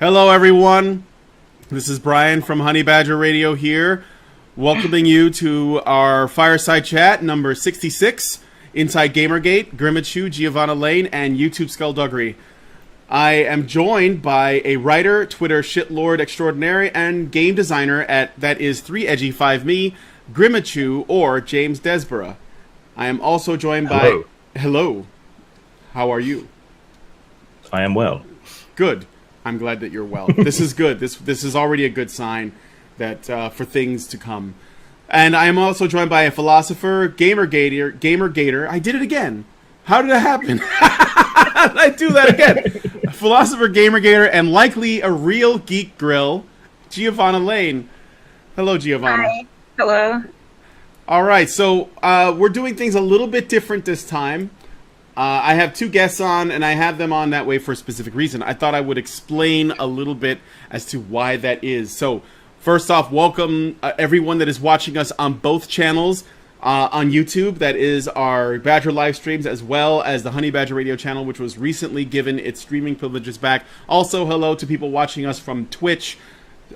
Hello, everyone. This is Brian from Honey Badger Radio here, welcoming you to our Fireside Chat number 66, Inside Gamergate, Grimmachu, Giovanna Lane, and YouTube Skullduggery. I am joined by a writer, Twitter shitlord extraordinary, and game designer at that is 3edgy5me, Grimmachu, or James Desborough. I am also joined by... Hello. How are you? I am well. Good. I'm glad that you're well. This is good. This is already a good sign that for things to come. And I am also joined by a philosopher, Gamergator. I did it again. How did it happen? How did I do that again? A philosopher, Gamergator, and likely a real geek grill, Giovanna Lane. Hello, Giovanna. Hi. Hello. All right, so we're doing things a little bit different this time. I have two guests on, and I have them on that way for a specific reason. I thought I would explain a little bit as to why that is. So, first off, welcome everyone that is watching us on both channels on YouTube. That is our Badger live streams, as well as the Honey Badger Radio channel, which was recently given its streaming privileges back. Also, hello to people watching us from Twitch,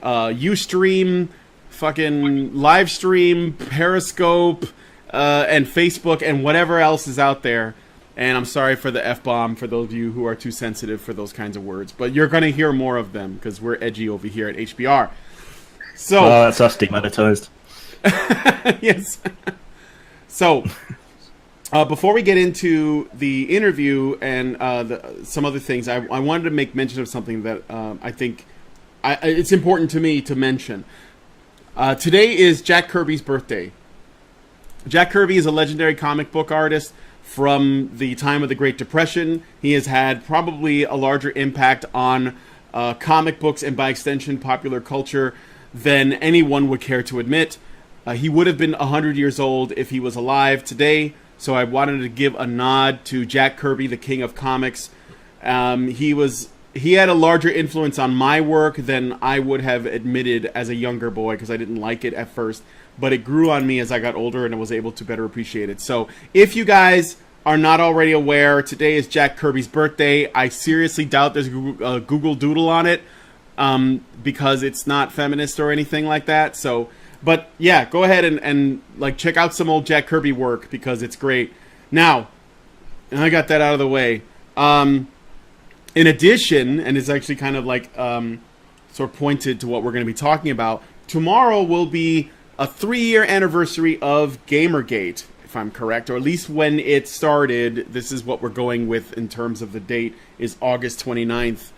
Ustream, fucking Livestream, Periscope, and Facebook, and whatever else is out there. And I'm sorry for the F-bomb for those of you who are too sensitive for those kinds of words. But you're going to hear more of them because we're edgy over here at HBR. So, that's us demonetized. Yes. So, before we get into the interview and some other things, I wanted to make mention of something that I think it's important to me to mention. Today is Jack Kirby's birthday. Jack Kirby is a legendary comic book artist from the time of the Great Depression. He has had probably a larger impact on comic books and, by extension, popular culture than anyone would care to admit. He would have been 100 years old if he was alive today, so I wanted to give a nod to Jack Kirby, the king of comics. He had a larger influence on my work than I would have admitted as a younger boy, because I didn't like it at first. But it grew on me as I got older and I was able to better appreciate it. So if you guys are not already aware, today is Jack Kirby's birthday. I seriously doubt there's a Google Doodle on it because it's not feminist or anything like that. So, but yeah, go ahead and like check out some old Jack Kirby work because it's great. Now, I got that out of the way. In addition, and it's actually kind of like sort of pointed to what we're going to be talking about, tomorrow will be a 3-year anniversary of Gamergate, if I'm correct, or at least when it started. This is what we're going with in terms of the date, is August 29th.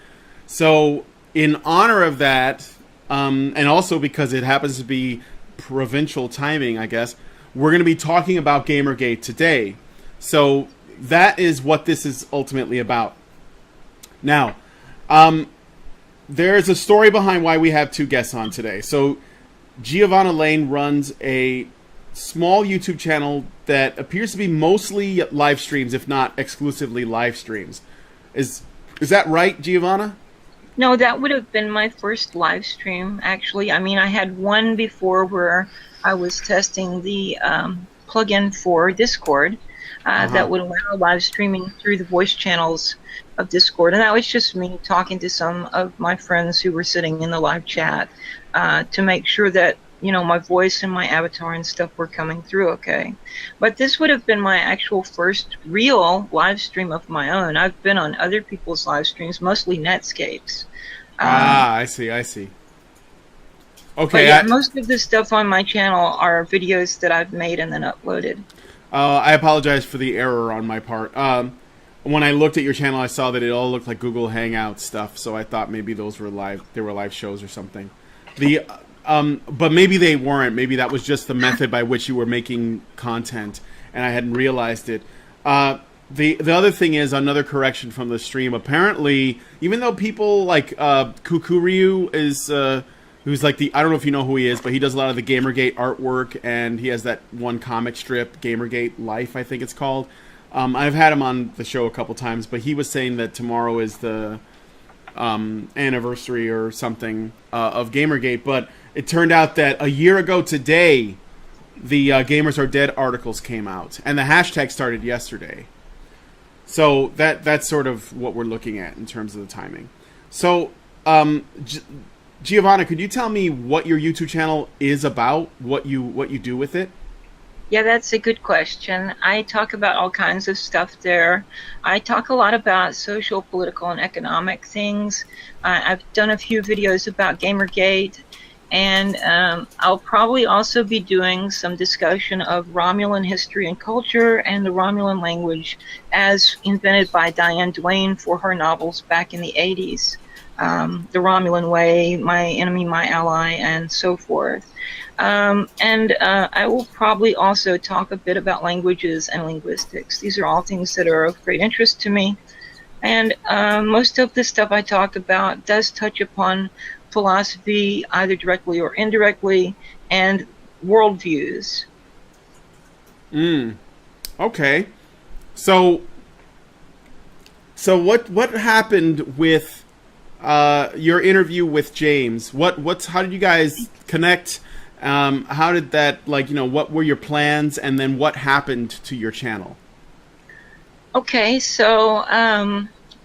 So, in honor of that, and also because it happens to be provincial timing, I guess, we're going to be talking about Gamergate today. So, that is what this is ultimately about. Now, there's a story behind why we have two guests on today. So, Giovanna Lane runs a small YouTube channel that appears to be mostly live streams, if not exclusively live streams. Is that right, Giovanna? No, that would have been my first live stream, actually. I mean, I had one before where I was testing the plugin for Discord that would allow live streaming through the voice channels of Discord. And that was just me talking to some of my friends who were sitting in the live chat to make sure that, you know, my voice and my avatar and stuff were coming through okay. But this would have been my actual first real live stream of my own. I've been on other people's live streams, mostly Netscapes. I see. Okay. Yeah, most of the stuff on my channel are videos that I've made and then uploaded. I apologize for the error on my part. When I looked at your channel, I saw that it all looked like Google Hangout stuff, so I thought maybe those were live. They were live shows or something. But maybe they weren't. Maybe that was just the method by which you were making content, and I hadn't realized it. The other thing is, another correction from the stream. Apparently, even though people like Kukuruyo is, who's like I don't know if you know who he is, but he does a lot of the Gamergate artwork, and he has that one comic strip, Gamergate Life, I think it's called. I've had him on the show a couple times, but he was saying that tomorrow is the anniversary or something of Gamergate, but it turned out that a year ago today, the Gamers Are Dead articles came out, and the hashtag started yesterday. So that's sort of what we're looking at in terms of the timing. So Giovanna, could you tell me what your YouTube channel is about? What you do with it? Yeah, that's a good question. I talk about all kinds of stuff there. I talk a lot about social, political, and economic things. I've done a few videos about Gamergate, and I'll probably also be doing some discussion of Romulan history and culture and the Romulan language as invented by Diane Duane for her novels back in the 80s. The Romulan Way, My Enemy, My Ally, and so forth. And I will probably also talk a bit about languages and linguistics. These are all things that are of great interest to me. And most of the stuff I talk about does touch upon philosophy, either directly or indirectly, and worldviews. Okay. So what happened with your interview with James? How did you guys connect? How did that, what were your plans, and then what happened to your channel? Okay, so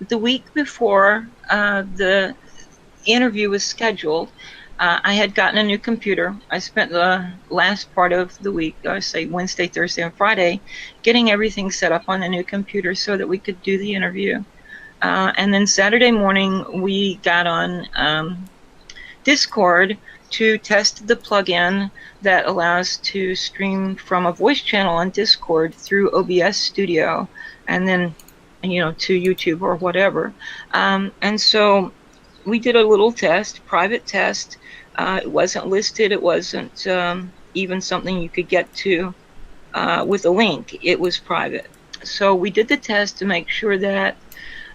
the week before the interview was scheduled, I had gotten a new computer. I spent the last part of the week, I say Wednesday, Thursday, and Friday, getting everything set up on the new computer so that we could do the interview. And then Saturday morning, we got on Discord to test the plugin that allows to stream from a voice channel on Discord through OBS Studio, and then, to YouTube or whatever. And so we did a little test, private test. It wasn't listed. It wasn't even something you could get to with a link. It was private. So we did the test to make sure that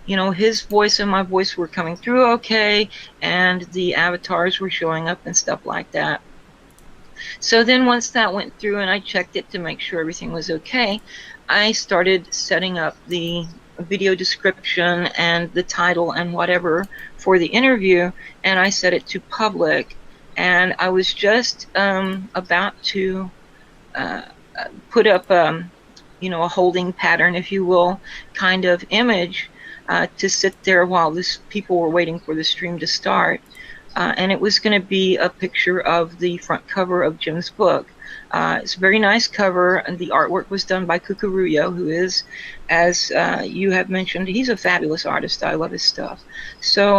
his voice and my voice were coming through okay, and the avatars were showing up and stuff like that. So then once that went through and I checked it to make sure everything was okay, I started setting up the video description and the title and whatever for the interview, and I set it to public. And I was just about to put up a holding pattern, if you will, kind of image to sit there while people were waiting for the stream to start. And it was going to be a picture of the front cover of Jim's book. It's a very nice cover, and the artwork was done by Kukuruyo, who is, as you have mentioned, he's a fabulous artist. I love his stuff. So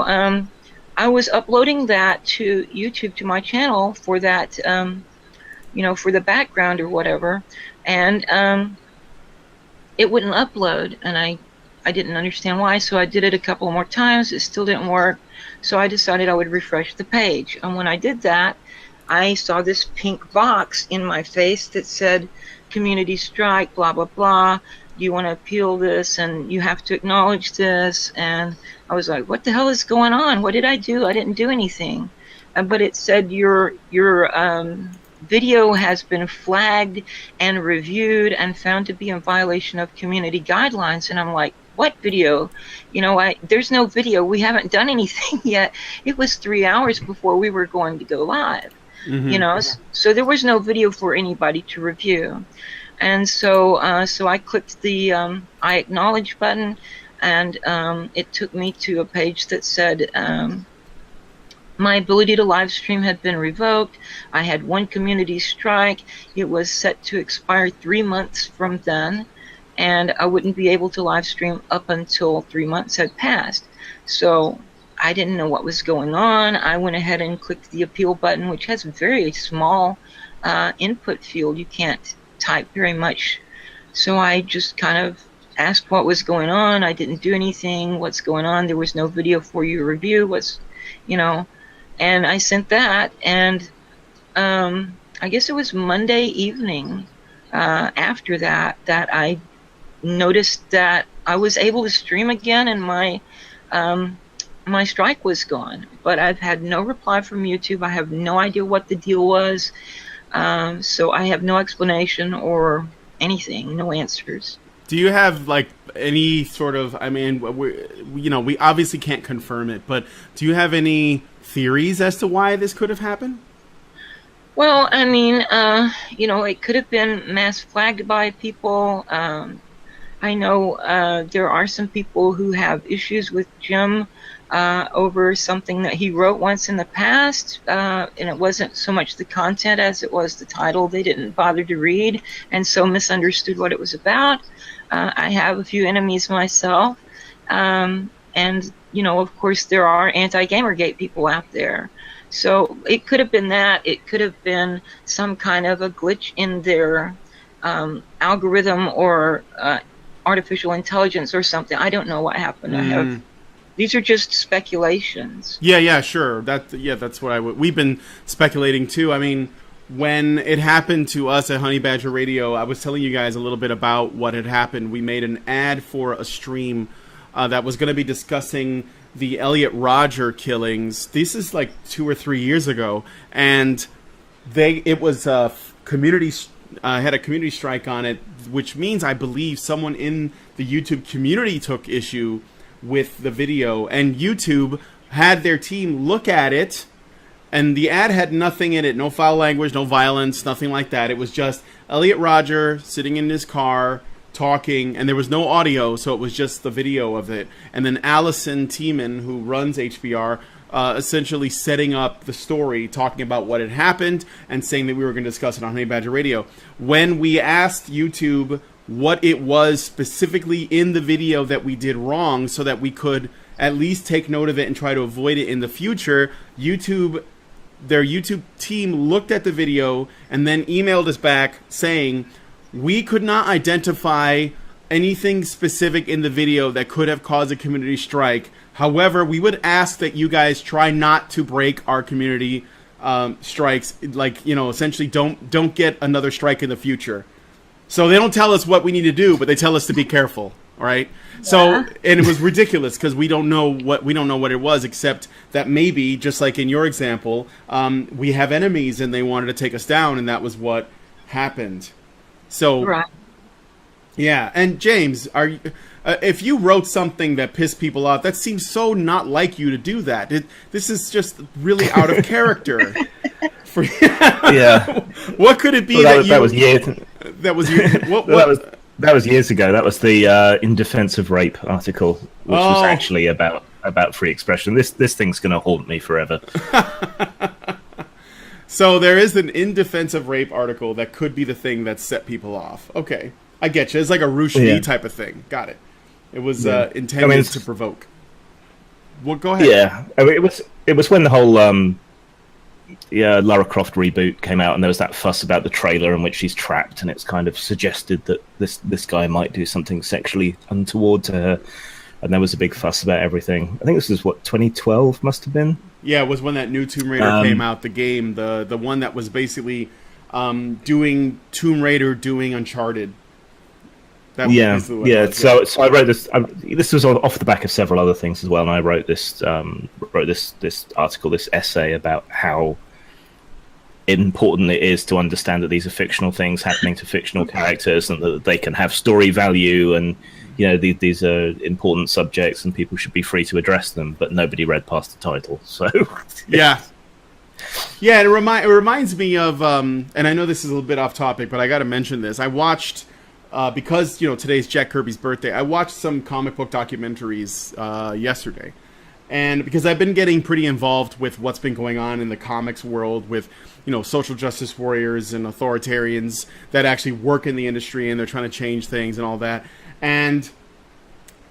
I was uploading that to YouTube, to my channel, for that, for the background or whatever, and it wouldn't upload, and I didn't understand why, so I did it a couple more times. It still didn't work, so I decided I would refresh the page. And when I did that, I saw this pink box in my face that said, community strike, blah, blah, blah. Do you want to appeal this? And you have to acknowledge this. And I was like, what the hell is going on? What did I do? I didn't do anything. But it said your video has been flagged and reviewed and found to be in violation of community guidelines. And I'm like, what video? There's no video. We haven't done anything yet. It was 3 hours before we were going to go live. So there was no video for anybody to review. And so I clicked the I acknowledge button, and it took me to a page that said my ability to live stream had been revoked. I had one community strike. It was set to expire 3 months from then, and I wouldn't be able to live stream up until 3 months had passed. So I didn't know what was going on. I went ahead and clicked the appeal button, which has a very small input field. You can't type very much. So I just kind of asked what was going on. I didn't do anything. What's going on? There was no video for you to review. And I sent that, and I guess it was Monday evening after that I noticed that I was able to stream again, and my strike was gone. But I've had no reply from YouTube. I have no idea what the deal was. So I have no explanation or anything, no answers. Do you have any sort of, we obviously can't confirm it, but do you have any theories as to why this could have happened? Well, it could have been mass flagged by people. I know there are some people who have issues with Jim over something that he wrote once in the past, and it wasn't so much the content as it was the title they didn't bother to read, and so misunderstood what it was about. I have a few enemies myself, and of course there are anti-Gamergate people out there. So it could have been that. It could have been some kind of a glitch in their algorithm or artificial intelligence or something. I don't know what happened. These are just speculations. Yeah, sure. That's what we've been speculating too. I mean, when it happened to us at Honey Badger Radio, I was telling you guys a little bit about what had happened. We made an ad for a stream that was going to be discussing the Elliot Rodger killings. This is like 2 or 3 years ago, and it was a community had a community strike on it, which means I believe someone in the YouTube community took issue with the video, and YouTube had their team look at it, and the ad had nothing in it, no foul language, no violence, nothing like that. It was just Elliot Rodger sitting in his car talking, and there was no audio, so it was just the video of it. And then Allison Tiemann, who runs HBR, essentially setting up the story, talking about what had happened, and saying that we were going to discuss it on Honey Badger Radio. When we asked YouTube what it was specifically in the video that we did wrong so that we could at least take note of it and try to avoid it in the future, their YouTube team looked at the video and then emailed us back saying, we could not identify anything specific in the video that could have caused a community strike. However, we would ask that you guys try not to break our community strikes. Essentially don't get another strike in the future. So they don't tell us what we need to do, but they tell us to be careful. All right. Yeah. So, and it was ridiculous because we don't know what it was, except that maybe, just like in your example, we have enemies and they wanted to take us down, and that was what happened. So, right. Yeah. And James, if you wrote something that pissed people off, that seems so not like you to do that. This is just really out of character. Yeah. What could it be that was years? That was years. That was years ago. That was the In Defense of Rape article, which was actually about free expression. This thing's going to haunt me forever. So there is an In Defense of Rape article that could be the thing that set people off. Okay, I get you. It's like a Rushdie type of thing. Got it. It was intended to provoke. Well, go ahead. Yeah, it was when the whole Lara Croft reboot came out, and there was that fuss about the trailer in which she's trapped, and it's kind of suggested that this guy might do something sexually untoward to her, and there was a big fuss about everything. I think this was 2012 must have been. Yeah, it was when that new Tomb Raider came out, the game, the one that was basically doing Tomb Raider, doing Uncharted. So I wrote this. This was off the back of several other things as well, and I wrote this article, this essay about how important it is to understand that these are fictional things happening to fictional characters, and that they can have story value, and these are important subjects, and people should be free to address them. But nobody read past the title, so yeah. It reminds me of, and I know this is a little bit off topic, but I got to mention this. I watched. Because today's Jack Kirby's birthday, I watched some comic book documentaries yesterday, and because I've been getting pretty involved with what's been going on in the comics world with social justice warriors and authoritarians that actually work in the industry, and they're trying to change things and all that. And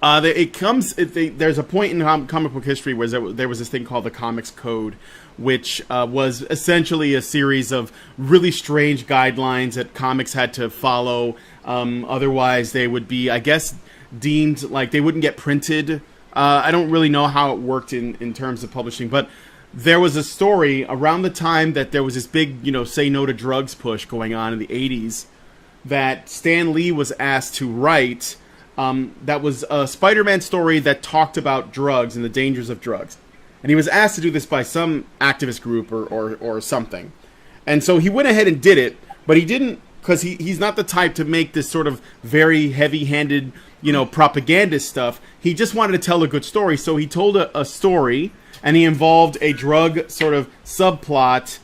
there's a point in comic book history where there was this thing called the Comics Code, which was essentially a series of really strange guidelines that comics had to follow. Otherwise, they would be, I guess, deemed like they wouldn't get printed. I don't really know how it worked in terms of publishing, but there was a story around the time that there was this big, say no to drugs push going on in the 80s that Stan Lee was asked to write. That was a Spider-Man story that talked about drugs and the dangers of drugs. And he was asked to do this by some activist group or something. And so he went ahead and did it, but he didn't, because he's not the type to make this sort of very heavy-handed, propagandist stuff. He just wanted to tell a good story. So he told a story, and he involved a drug sort of subplot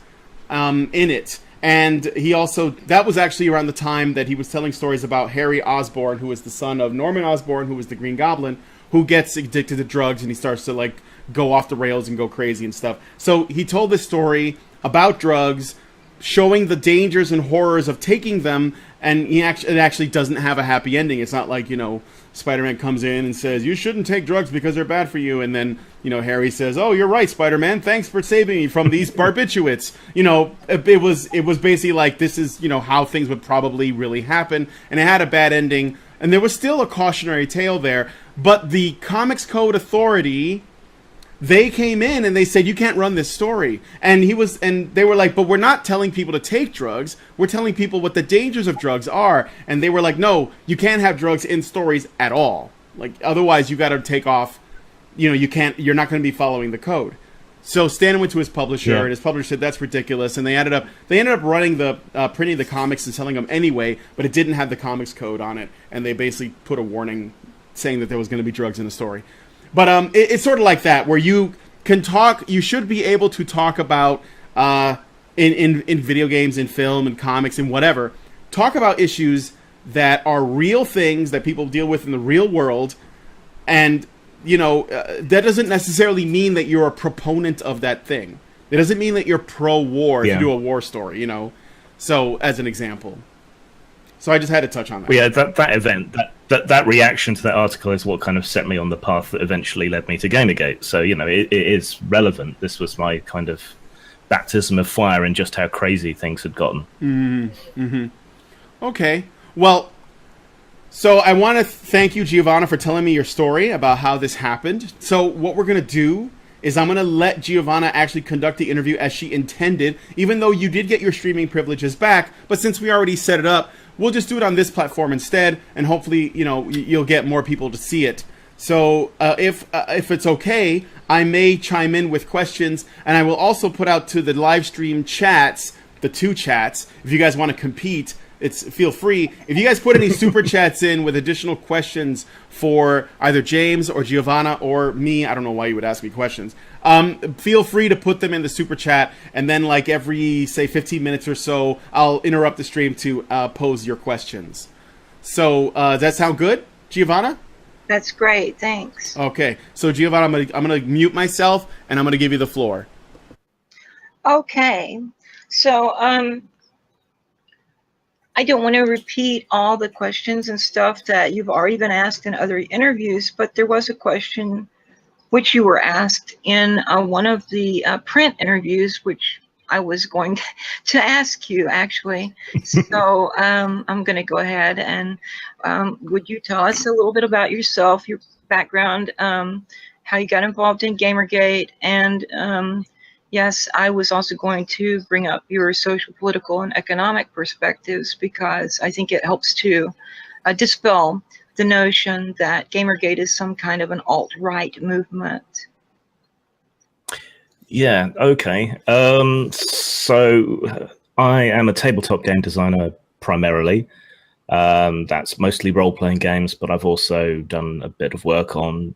in it. And he also, that was actually around the time that he was telling stories about Harry Osborn, who was the son of Norman Osborn, who was the Green Goblin, who gets addicted to drugs and he starts to like go off the rails and go crazy and stuff. So he told this story about drugs, showing the dangers and horrors of taking them, and it actually doesn't have a happy ending. It's not like, Spider-Man comes in and says, you shouldn't take drugs because they're bad for you, and then, Harry says, oh, you're right, Spider-Man, thanks for saving me from these barbiturates. It was basically like, this is, how things would probably really happen, and it had a bad ending, and there was still a cautionary tale there, but the Comics Code Authority, they came in and they said, you can't run this story. And they were like, but we're not telling people to take drugs. We're telling people what the dangers of drugs are. And they were like, no, you can't have drugs in stories at all. Like, otherwise you got to take off, you're not going to be following the code. So Stan went to his publisher, and his publisher said, that's ridiculous. And they ended up running printing the comics and selling them anyway, but it didn't have the comics code on it. And they basically put a warning saying that there was going to be drugs in the story. But it's sort of like that, where you can talk. You should be able to talk about in video games, in film, and comics, and whatever. Talk about issues that are real things that people deal with in the real world, and that doesn't necessarily mean that you're a proponent of that thing. It doesn't mean that you're pro-war if you do a war story. So as an example. So I just had to touch on that. Well, yeah, that event, that reaction to that article is what kind of set me on the path that eventually led me to Gamergate. So, it is relevant. This was my kind of baptism of fire in just how crazy things had gotten. Mm-hmm. Okay. Well, so I want to thank you, Giovanna, for telling me your story about how this happened. So what we're going to do is I'm going to let Giovanna actually conduct the interview as she intended, even though you did get your streaming privileges back. But since we already set it up, we'll just do it on this platform instead, and hopefully, you'll get more people to see it. So if it's okay, I may chime in with questions, and I will also put out to the live stream chats, the two chats, if you guys want to compete. Feel free. If you guys put any super chats in with additional questions for either James or Giovanna or me, I don't know why you would ask me questions. Feel free to put them in the super chat, and then like every, say, 15 minutes or so, I'll interrupt the stream to pose your questions. So does that sound good, Giovanna? That's great. Thanks. Okay. So Giovanna, I'm gonna mute myself, and I'm gonna give you the floor. Okay. So I don't want to repeat all the questions and stuff that you've already been asked in other interviews, but there was a question which you were asked in one of the print interviews, which I was going to ask you, actually. So I'm going to go ahead and would you tell us a little bit about yourself, your background, how you got involved in Gamergate, and yes, I was also going to bring up your social, political, and economic perspectives because I think it helps to dispel the notion that Gamergate is some kind of an alt-right movement. Yeah, okay. So I am a tabletop game designer primarily. That's mostly role-playing games, but I've also done a bit of work on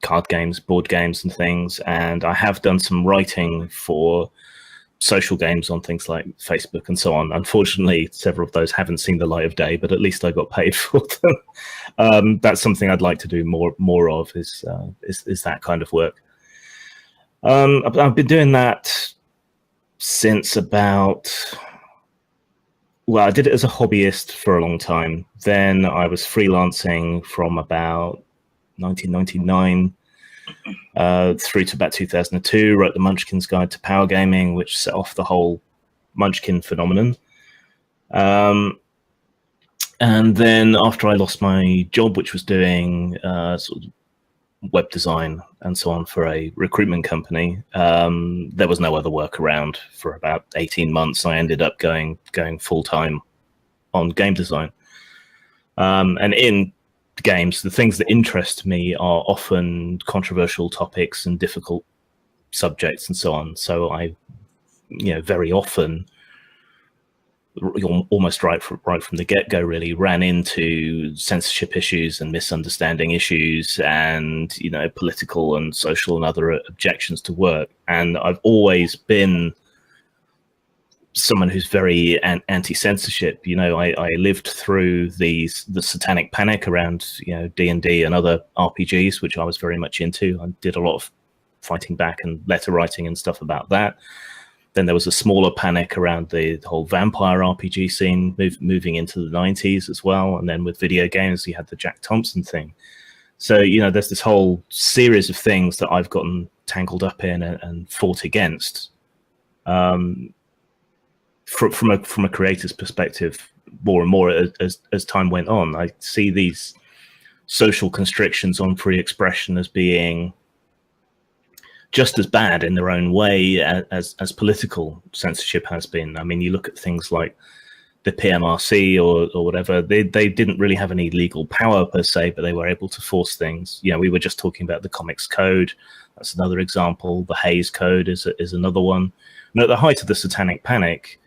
card games, board games, and things. And I have done some writing for social games on things like Facebook and so on. Unfortunately, several of those haven't seen the light of day, but at least I got paid for them. That's something I'd like to do more of is that kind of work. I've been doing that since about, well, I did it as a hobbyist for a long time. Then I was freelancing from about 1999 through to about 2002, wrote the Munchkin's Guide to Power Gaming, which set off the whole Munchkin phenomenon. And then after I lost my job, which was doing sort of web design and so on for a recruitment company, there was no other work around for about 18 months. I ended up going full-time on game design. And in games, the things that interest me are often controversial topics and difficult subjects and so on. So I, very often, almost right from the get-go, really ran into censorship issues and misunderstanding issues and, political and social and other objections to work. And I've always been someone who's very anti-censorship. You know, I lived through the satanic panic around, you know, D&D and other RPGs, which I was very much into. I did a lot of fighting back and letter writing and stuff about that. Then there was a smaller panic around the whole vampire RPG scene moving into the 90s as well. And then with video games, you had the Jack Thompson thing. So, you know, there's this whole series of things that I've gotten tangled up in and fought against. From a creator's perspective, more and more as time went on, I see these social constrictions on free expression as being just as bad in their own way as political censorship has been. I mean, you look at things like the PMRC or whatever, they didn't really have any legal power per se, but they were able to force things. You know, we were just talking about the Comics Code. That's another example. The Hayes Code is another one. And at the height of the Satanic Panic,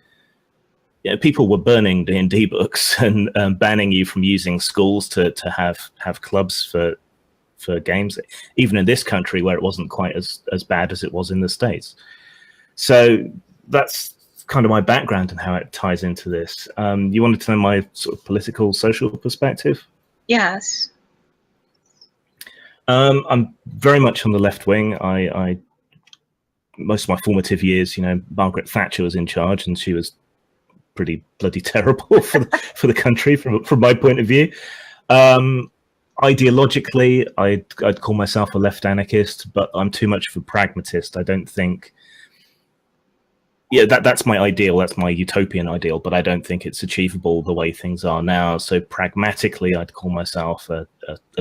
you know, people were burning D&D books and banning you from using schools to have clubs for games, even in this country where it wasn't quite as bad as it was in the States. So that's kind of my background and how it ties into this. You wanted to know my sort of political, social perspective? Yes. I'm very much on the left wing. I most of my formative years, you know, Margaret Thatcher was in charge, and she was pretty bloody terrible for the country from my point of view. Ideologically, I'd call myself a left anarchist, but I'm too much of a pragmatist. I don't think, yeah, that's my ideal, that's my utopian ideal, but I don't think it's achievable the way things are now. So pragmatically, I'd call myself a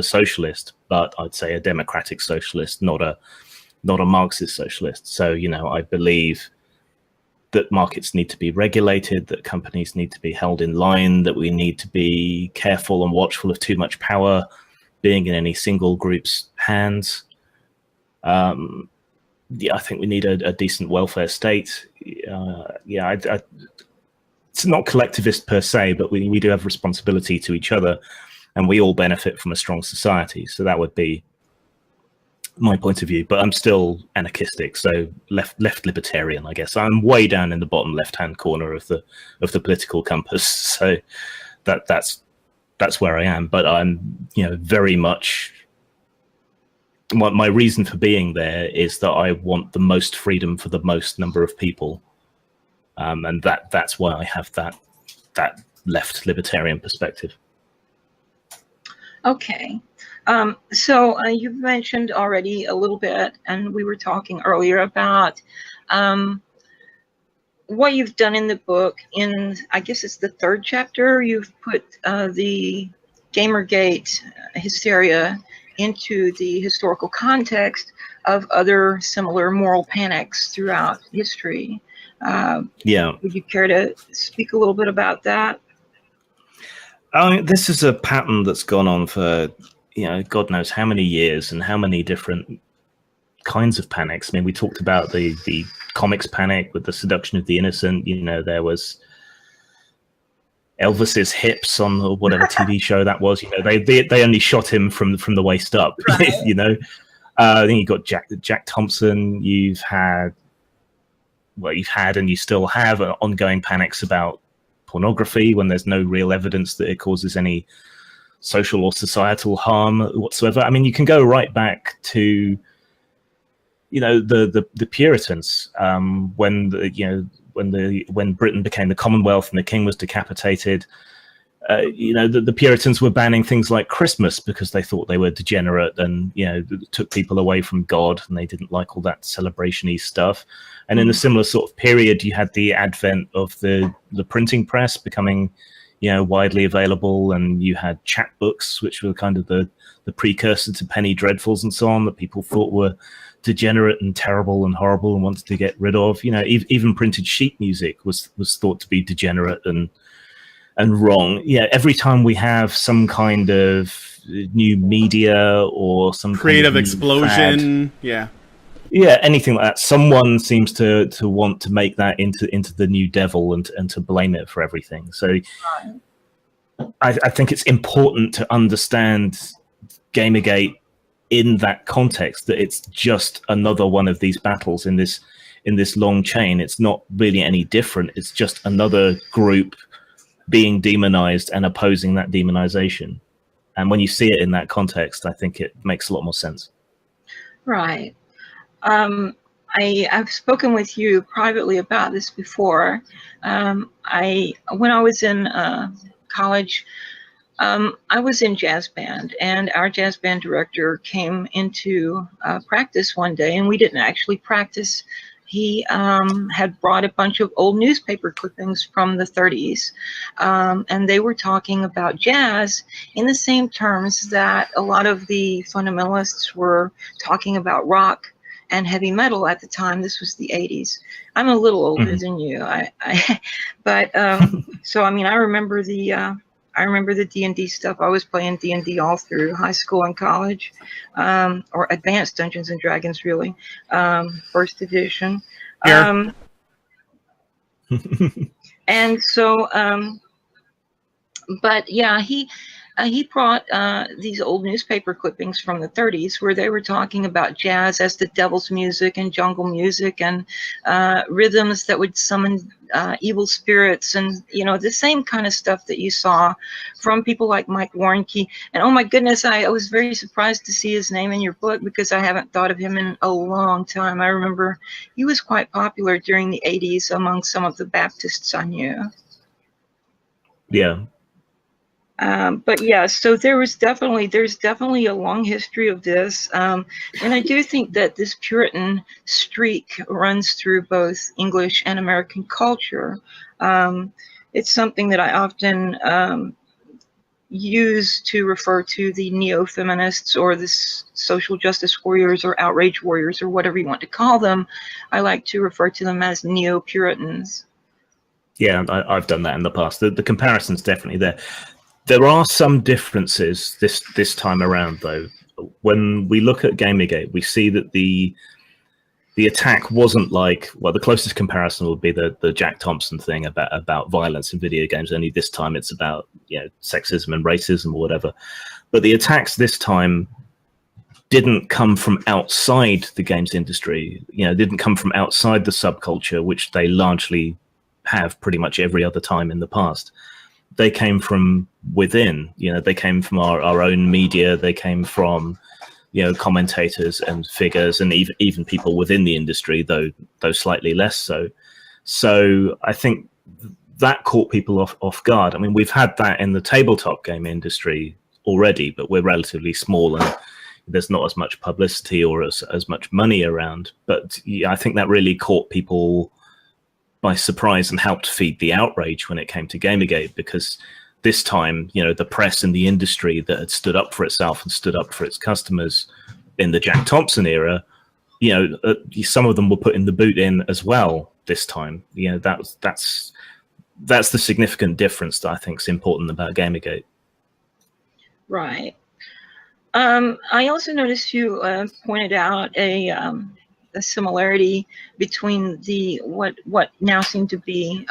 socialist, but I'd say a democratic socialist, not a Marxist socialist. So, you know, I believe that markets need to be regulated, that companies need to be held in line, that we need to be careful and watchful of too much power being in any single group's hands. I think we need a decent welfare state. It's not collectivist per se, but we do have responsibility to each other, and we all benefit from a strong society. So that would be my point of view, but I'm still anarchistic, so left libertarian, I guess. I'm way down in the bottom left-hand corner of the political compass, so that's where I am. But I'm, you know, very much, my reason for being there is that I want the most freedom for the most number of people, and that's why I have that left libertarian perspective. Okay. So you've mentioned already a little bit, and we were talking earlier about what you've done in the book. In, I guess it's the third chapter, you've put the Gamergate hysteria into the historical context of other similar moral panics throughout history. Yeah. Would you care to speak a little bit about that? This is a pattern that's gone on for, you know, God knows how many years and how many different kinds of panics. I mean, we talked about the comics panic with the seduction of the innocent. You know, there was Elvis's hips on whatever TV show that was. You know, they only shot him from the waist up. Right. You know, then you got Jack Thompson. You've had and you still have ongoing panics about pornography when there's no real evidence that it causes any social or societal harm whatsoever. I mean, you can go right back to, you know, the Puritans, when Britain became the Commonwealth and the king was decapitated. You know, the Puritans were banning things like Christmas because they thought they were degenerate and, you know, took people away from God, and they didn't like all that celebration-y stuff. And in a similar sort of period, you had the advent of the printing press becoming, you know, widely available, and you had chapbooks, which were kind of the precursor to penny dreadfuls and so on, that people thought were degenerate and terrible and horrible and wanted to get rid of. You know, even printed sheet music was thought to be degenerate and wrong. Yeah, every time we have some kind of new media or some creative kind of explosion, fad, anything like that, someone seems to want to make that into the new devil and to blame it for everything. So I think it's important to understand Gamergate in that context, that it's just another one of these battles in this in this long chain, it's not really any different. It's just another group being demonized and opposing that demonization. And when you see it in that context, I think it makes a lot more sense. Right. I've spoken with you privately about this before. When I was in college, I was in jazz band, and our jazz band director came into practice one day, and we didn't actually practice. He had brought a bunch of old newspaper clippings from the 30s, and they were talking about jazz in the same terms that a lot of the fundamentalists were talking about rock and heavy metal at the time. This was the 80s. I'm a little older than you, but so I mean, I remember the D&D stuff. I was playing D&D all through high school and college, or advanced Dungeons and Dragons, really, first edition. And so, but yeah, he brought these old newspaper clippings from the 30s where they were talking about jazz as the devil's music and jungle music and rhythms that would summon evil spirits, and the same kind of stuff that you saw from people like Mike Warnke. And oh my goodness, I was very surprised to see his name in your book, because I haven't thought of him in a long time. I remember he was quite popular during the 80s among some of the Baptists I knew. Yeah. But yeah, so there's definitely a long history of this, and I do think that this Puritan streak runs through both English and American culture. It's something that I often use to refer to the neo-feminists or the social justice warriors or outrage warriors or whatever you want to call them. I like to refer to them as neo-Puritans. Yeah, I've done that in the past. The comparison's definitely there. There are some differences this time around, though. When we look at Gamergate, we see that the attack wasn't like, well, the closest comparison would be the Jack Thompson thing about violence in video games. Only this time it's about sexism and racism or whatever. But the attacks this time didn't come from outside the games industry. Didn't come from outside the subculture, which they largely have pretty much every other time in the past. They came from within. They came from our own media. They came from commentators and figures, and even people within the industry, though slightly less so. So I think that caught people off guard. I mean, we've had that in the tabletop game industry already, but we're relatively small and there's not as much publicity or as much money around. But yeah, I think that really caught people by surprise and helped feed the outrage when it came to Gamergate, because this time, the press and the industry that had stood up for itself and stood up for its customers in the Jack Thompson era, some of them were putting the boot in as well this time. That's the significant difference that I think is important about Gamergate. Right. I also noticed you pointed out a similarity between what now seem to be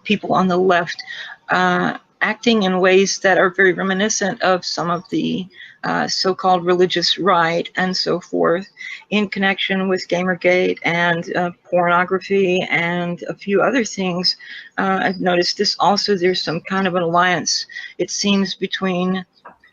people on the left acting in ways that are very reminiscent of some of the so-called religious right and so forth, in connection with Gamergate and pornography and a few other things. I've noticed this also. There's some kind of an alliance, it seems, between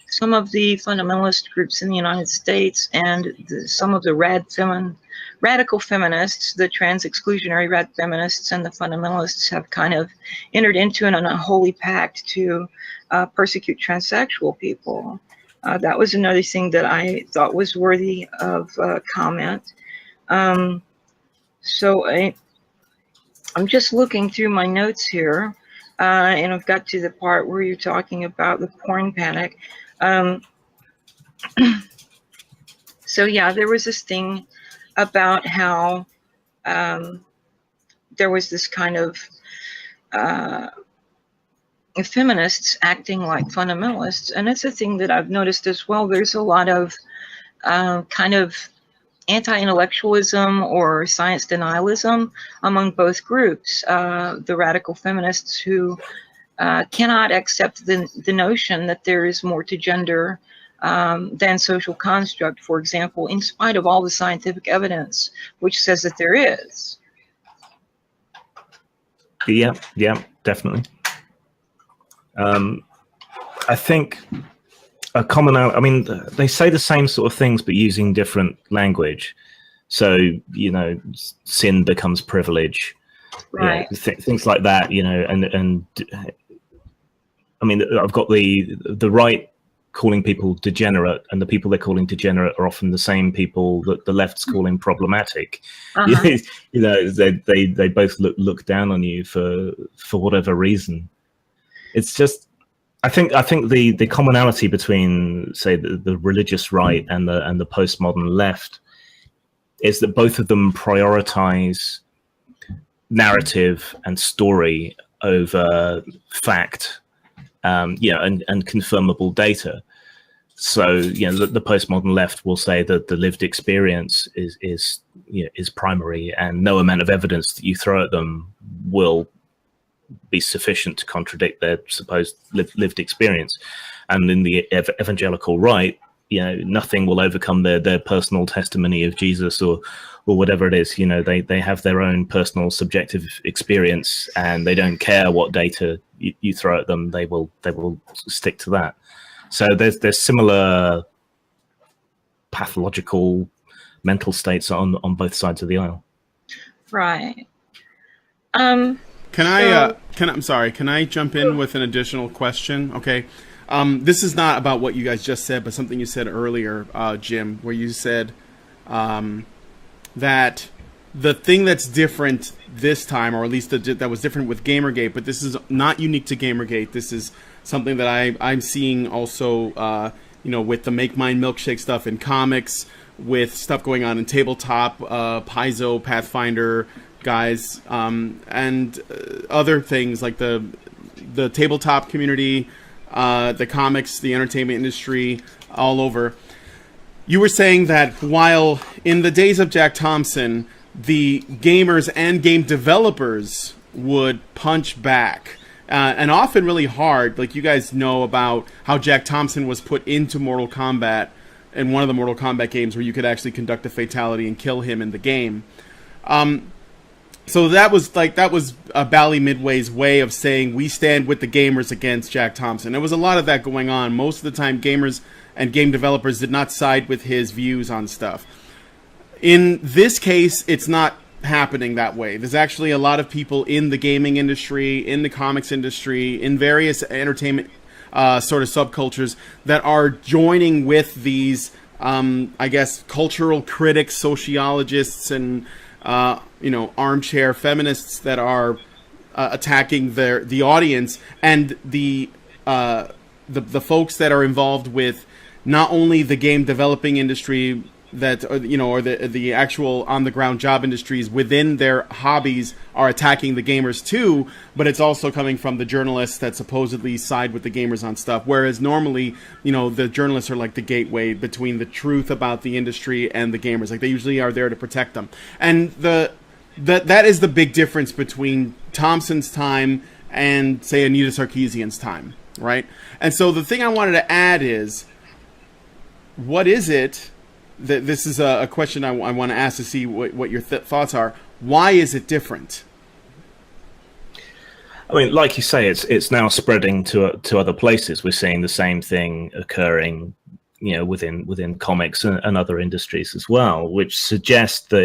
some of the fundamentalist groups in the United States and some of the radical feminists, the trans-exclusionary rad feminists and the fundamentalists have kind of entered into an unholy pact to persecute transsexual people. That was another thing that I thought was worthy of comment. So I'm just looking through my notes here, and I've got to the part where you're talking about the porn panic. So yeah, there was this thing about how there was this kind of feminists acting like fundamentalists, and it's a thing that I've noticed as well. There's a lot of kind of anti-intellectualism or science denialism among both groups. The radical feminists who cannot accept the notion that there is more to gender than social construct, for example, in spite of all the scientific evidence which says that there is. Yeah, definitely. I think a commonality. I mean, they say the same sort of things, but using different language. So, sin becomes privilege, Right. things like that. And I mean, I've got the right calling people degenerate, and the people they're calling degenerate are often the same people that the left's calling problematic. Uh-huh. They both look down on you for whatever reason. It's just, I think the commonality between, say, the religious right and the postmodern left is that both of them prioritize narrative and story over fact, and confirmable data. So, the postmodern left will say that the lived experience is primary, and no amount of evidence that you throw at them will be sufficient to contradict their supposed lived experience. And in the evangelical right, nothing will overcome their personal testimony of Jesus or whatever it is. They have their own personal subjective experience, and they don't care what data you throw at them. They will stick to that. So there's similar pathological mental states on both sides of the aisle. Right. I'm sorry. Can I jump in with an additional question? Okay. This is not about what you guys just said, but something you said earlier, Jim, where you said that the thing that's different this time, or at least that was different with Gamergate, but this is not unique to Gamergate. This is something that I'm seeing also, with the Make Mine Milkshake stuff in comics, with stuff going on in tabletop, Paizo, Pathfinder guys, and other things like the tabletop community, the comics, the entertainment industry, all over. You were saying that while in the days of Jack Thompson, the gamers and game developers would punch back, and often really hard. Like, you guys know about how Jack Thompson was put into Mortal Kombat, in one of the Mortal Kombat games, where you could actually conduct a fatality and kill him in the game. So that was Bally Midway's way of saying we stand with the gamers against Jack Thompson. There was a lot of that going on. Most of the time, gamers and game developers did not side with his views on stuff. In this case, it's not happening that way. There's actually a lot of people in the gaming industry, in the comics industry, in various entertainment sort of subcultures that are joining with these, I guess, cultural critics, sociologists, and armchair feminists that are attacking the audience, and the folks that are involved with not only the game developing industry or the actual on the ground job industries within their hobbies are attacking the gamers too, but it's also coming from the journalists that supposedly side with the gamers on stuff. Whereas normally, the journalists are like the gateway between the truth about the industry and the gamers. Like, they usually are there to protect them. And that is the big difference between Thompson's time and, say, Anita Sarkeesian's time, right? And so the thing I wanted to add is, what is it? This is a question I want to ask to see what your thoughts are. Why is it different? I mean, like you say, it's now spreading to other places. We're seeing the same thing occurring, within comics and other industries as well, which suggests that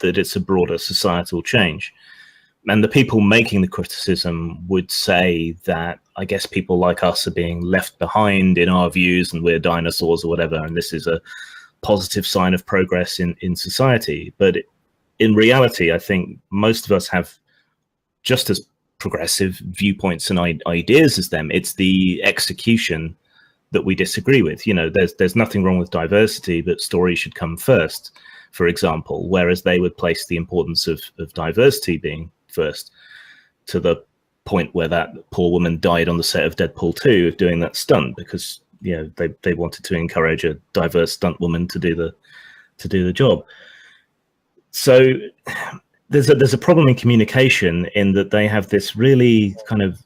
it's a broader societal change. And the people making the criticism would say that, I guess, people like us are being left behind in our views, and we're dinosaurs or whatever, and this is a positive sign of progress in society. But in reality, I think most of us have just as progressive viewpoints and ideas as them. It's the execution that we disagree with. There's nothing wrong with diversity, but story should come first, for example, whereas they would place the importance of diversity being first, to the point where that poor woman died on the set of Deadpool 2 of doing that stunt, because they wanted to encourage a diverse stunt woman to do the job. So there's a problem in communication, in that they have this really kind of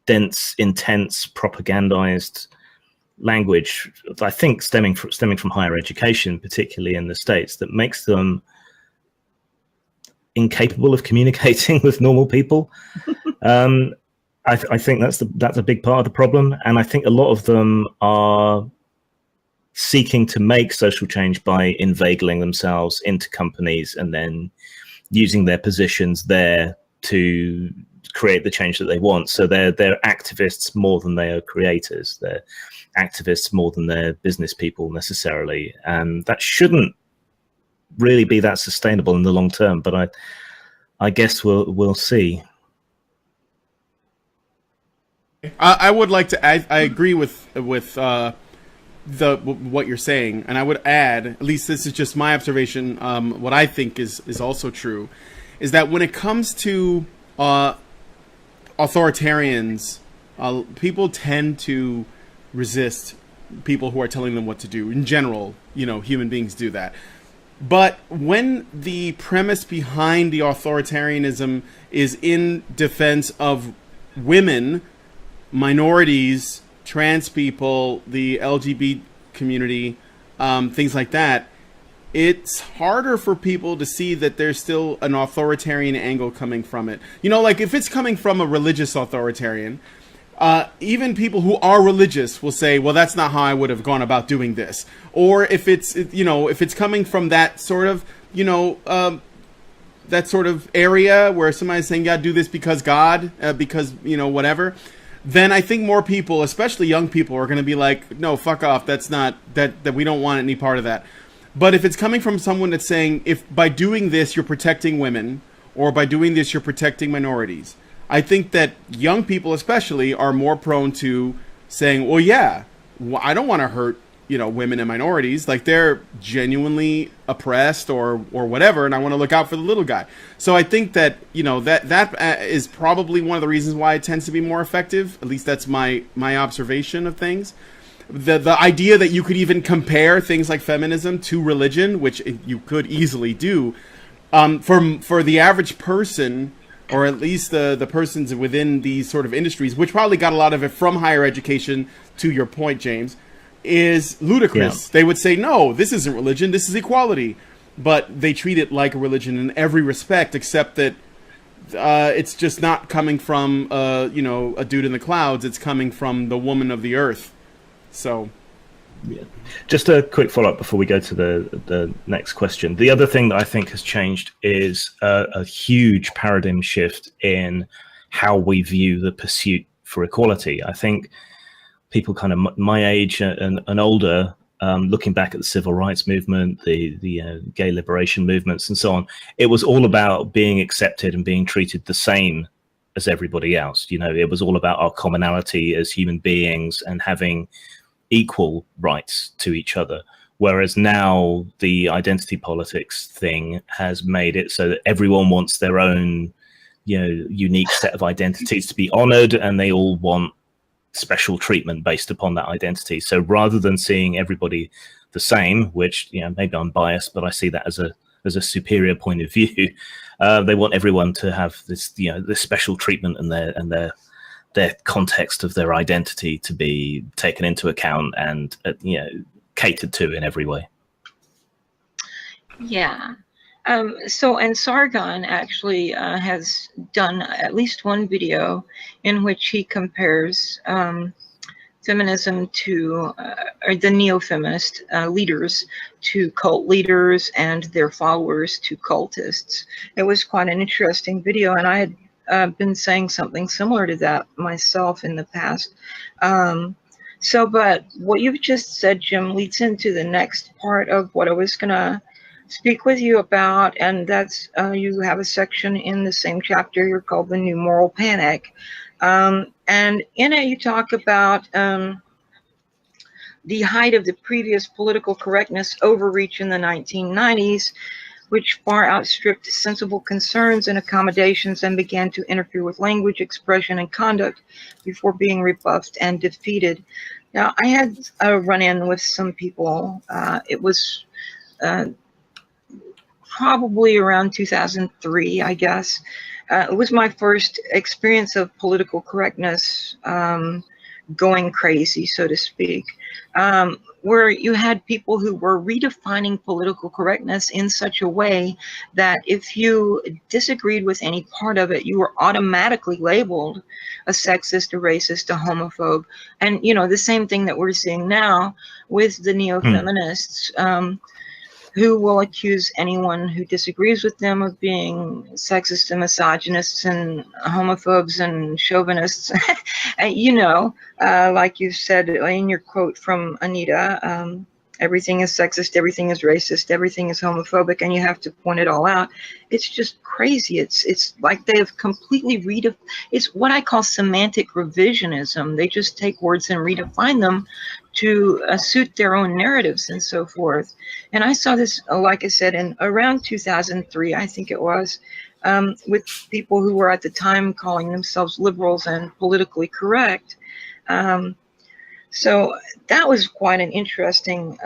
dense, intense, propagandized language, I think stemming from higher education, particularly in the States, that makes them incapable of communicating with normal people. I think that's a big part of the problem, and I think a lot of them are seeking to make social change by inveigling themselves into companies and then using their positions there to create the change that they want. So they're activists more than they are creators. They're activists more than they're business people necessarily, and that shouldn't really be that sustainable in the long term. But I guess we'll see. I would like to. I agree with what you're saying, and I would add, at least this is just my observation. What I think is also true, is that when it comes to authoritarians, people tend to resist people who are telling them what to do. In general, human beings do that. But when the premise behind the authoritarianism is in defense of women, minorities, trans people, the LGBT community, things like that, it's harder for people to see that there's still an authoritarian angle coming from it. Like if it's coming from a religious authoritarian, even people who are religious will say, well, that's not how I would have gone about doing this. Or if it's coming from that sort of, that sort of area where somebody's saying, yeah, do this because God, because, whatever, then I think more people, especially young people, are going to be like, no, fuck off. That's not, that we don't want any part of that. But if it's coming from someone that's saying, if by doing this, you're protecting women, or by doing this, you're protecting minorities, I think that young people especially are more prone to saying, well, yeah, I don't want to hurt, women and minorities. Like they're genuinely oppressed or whatever, and I want to look out for the little guy. So I think that, that is probably one of the reasons why it tends to be more effective. At least that's my observation of things. The idea that you could even compare things like feminism to religion, which you could easily do, for the average person, or at least the persons within these sort of industries, which probably got a lot of it from higher education, to your point, James, is ludicrous. Yeah. They would say, no, this isn't religion, this is equality. But they treat it like a religion in every respect, except that it's just not coming from, a dude in the clouds. It's coming from the woman of the earth. So... Yeah. Just a quick follow-up before we go to the next question. The other thing that I think has changed is a huge paradigm shift in how we view the pursuit for equality. I think people kind of my age and older, looking back at the civil rights movement, the gay liberation movements and so on, it was all about being accepted and being treated the same as everybody else. It was all about our commonality as human beings and having equal rights to each other, whereas now the identity politics thing has made it so that everyone wants their own unique set of identities to be honored, and they all want special treatment based upon that identity. So rather than seeing everybody the same, which maybe I'm biased, but I see that as a superior point of view, they want everyone to have this this special treatment and their context of their identity to be taken into account and catered to in every way. Yeah. So Sargon actually has done at least one video in which he compares feminism to, or the neo-feminist leaders to cult leaders and their followers to cultists. It was quite an interesting video, and I had been saying something similar to that myself in the past. But what you've just said, Jim, leads into the next part of what I was going to speak with you about, and that's you have a section in the same chapter you're called The New Moral Panic. And in it you talk about the height of the previous political correctness overreach in the 1990s, which far outstripped sensible concerns and accommodations and began to interfere with language, expression, and conduct before being rebuffed and defeated. Now, I had a run-in with some people. It was probably around 2003, I guess. It was my first experience of political correctness going crazy, so to speak, where you had people who were redefining political correctness in such a way that if you disagreed with any part of it, you were automatically labeled a sexist, a racist, a homophobe. And, you know, the same thing that we're seeing now with the neo-feminists, who will accuse anyone who disagrees with them of being sexist and misogynists and homophobes and chauvinists. And, you know, like you said in your quote from Anita, everything is sexist, everything is racist, everything is homophobic, and you have to point it all out. It's just crazy. It's like they have completely it's what I call semantic revisionism. They just take words and redefine them to suit their own narratives and so forth. And I saw this, like I said, in around 2003, I think it was, with people who were at the time calling themselves liberals and politically correct. So that was quite an interesting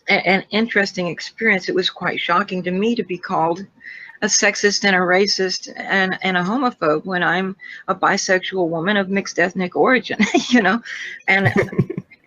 experience. It was quite shocking to me to be called a sexist and a racist and a homophobe when I'm a bisexual woman of mixed ethnic origin, you know, and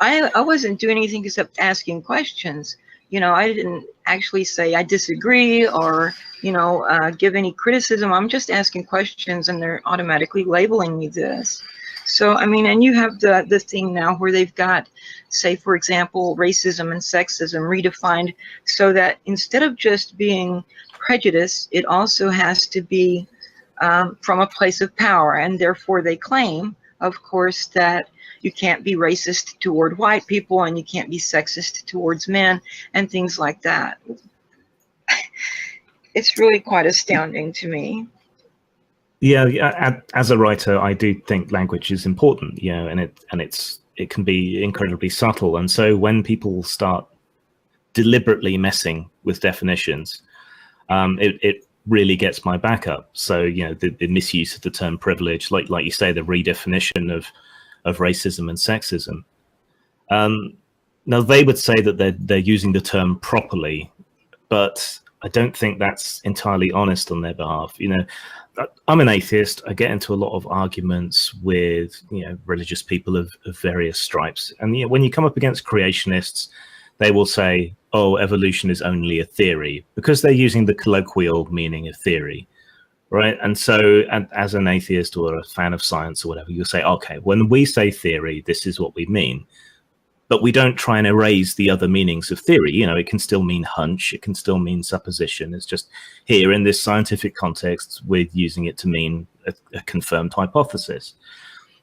I wasn't doing anything except asking questions. You know, I didn't actually say I disagree or, you know, give any criticism. I'm just asking questions and they're automatically labeling me this. So, I mean, and you have the thing now where they've got, say, for example, racism and sexism redefined so that instead of just being prejudice, it also has to be from a place of power. And therefore they claim, of course, that you can't be racist toward white people and you can't be sexist towards men and things like that. It's really quite astounding to me. Yeah, as a writer, I do think language is important, you know, and it can be incredibly subtle. And so when people start deliberately messing with definitions, it really gets my back up. So, you know, the misuse of the term privilege, like you say, the redefinition of racism and sexism. Now they would say that they're using the term properly, but I don't think that's entirely honest on their behalf. You know, I'm an atheist. I get into a lot of arguments with, you know, religious people of various stripes. And you know, when you come up against creationists, they will say, oh, evolution is only a theory, because they're using the colloquial meaning of theory, right? And so as an atheist or a fan of science or whatever, you'll say, okay, when we say theory, this is what we mean. But we don't try and erase the other meanings of theory. You know, it can still mean hunch. It can still mean supposition. It's just here in this scientific context, we're using it to mean a confirmed hypothesis.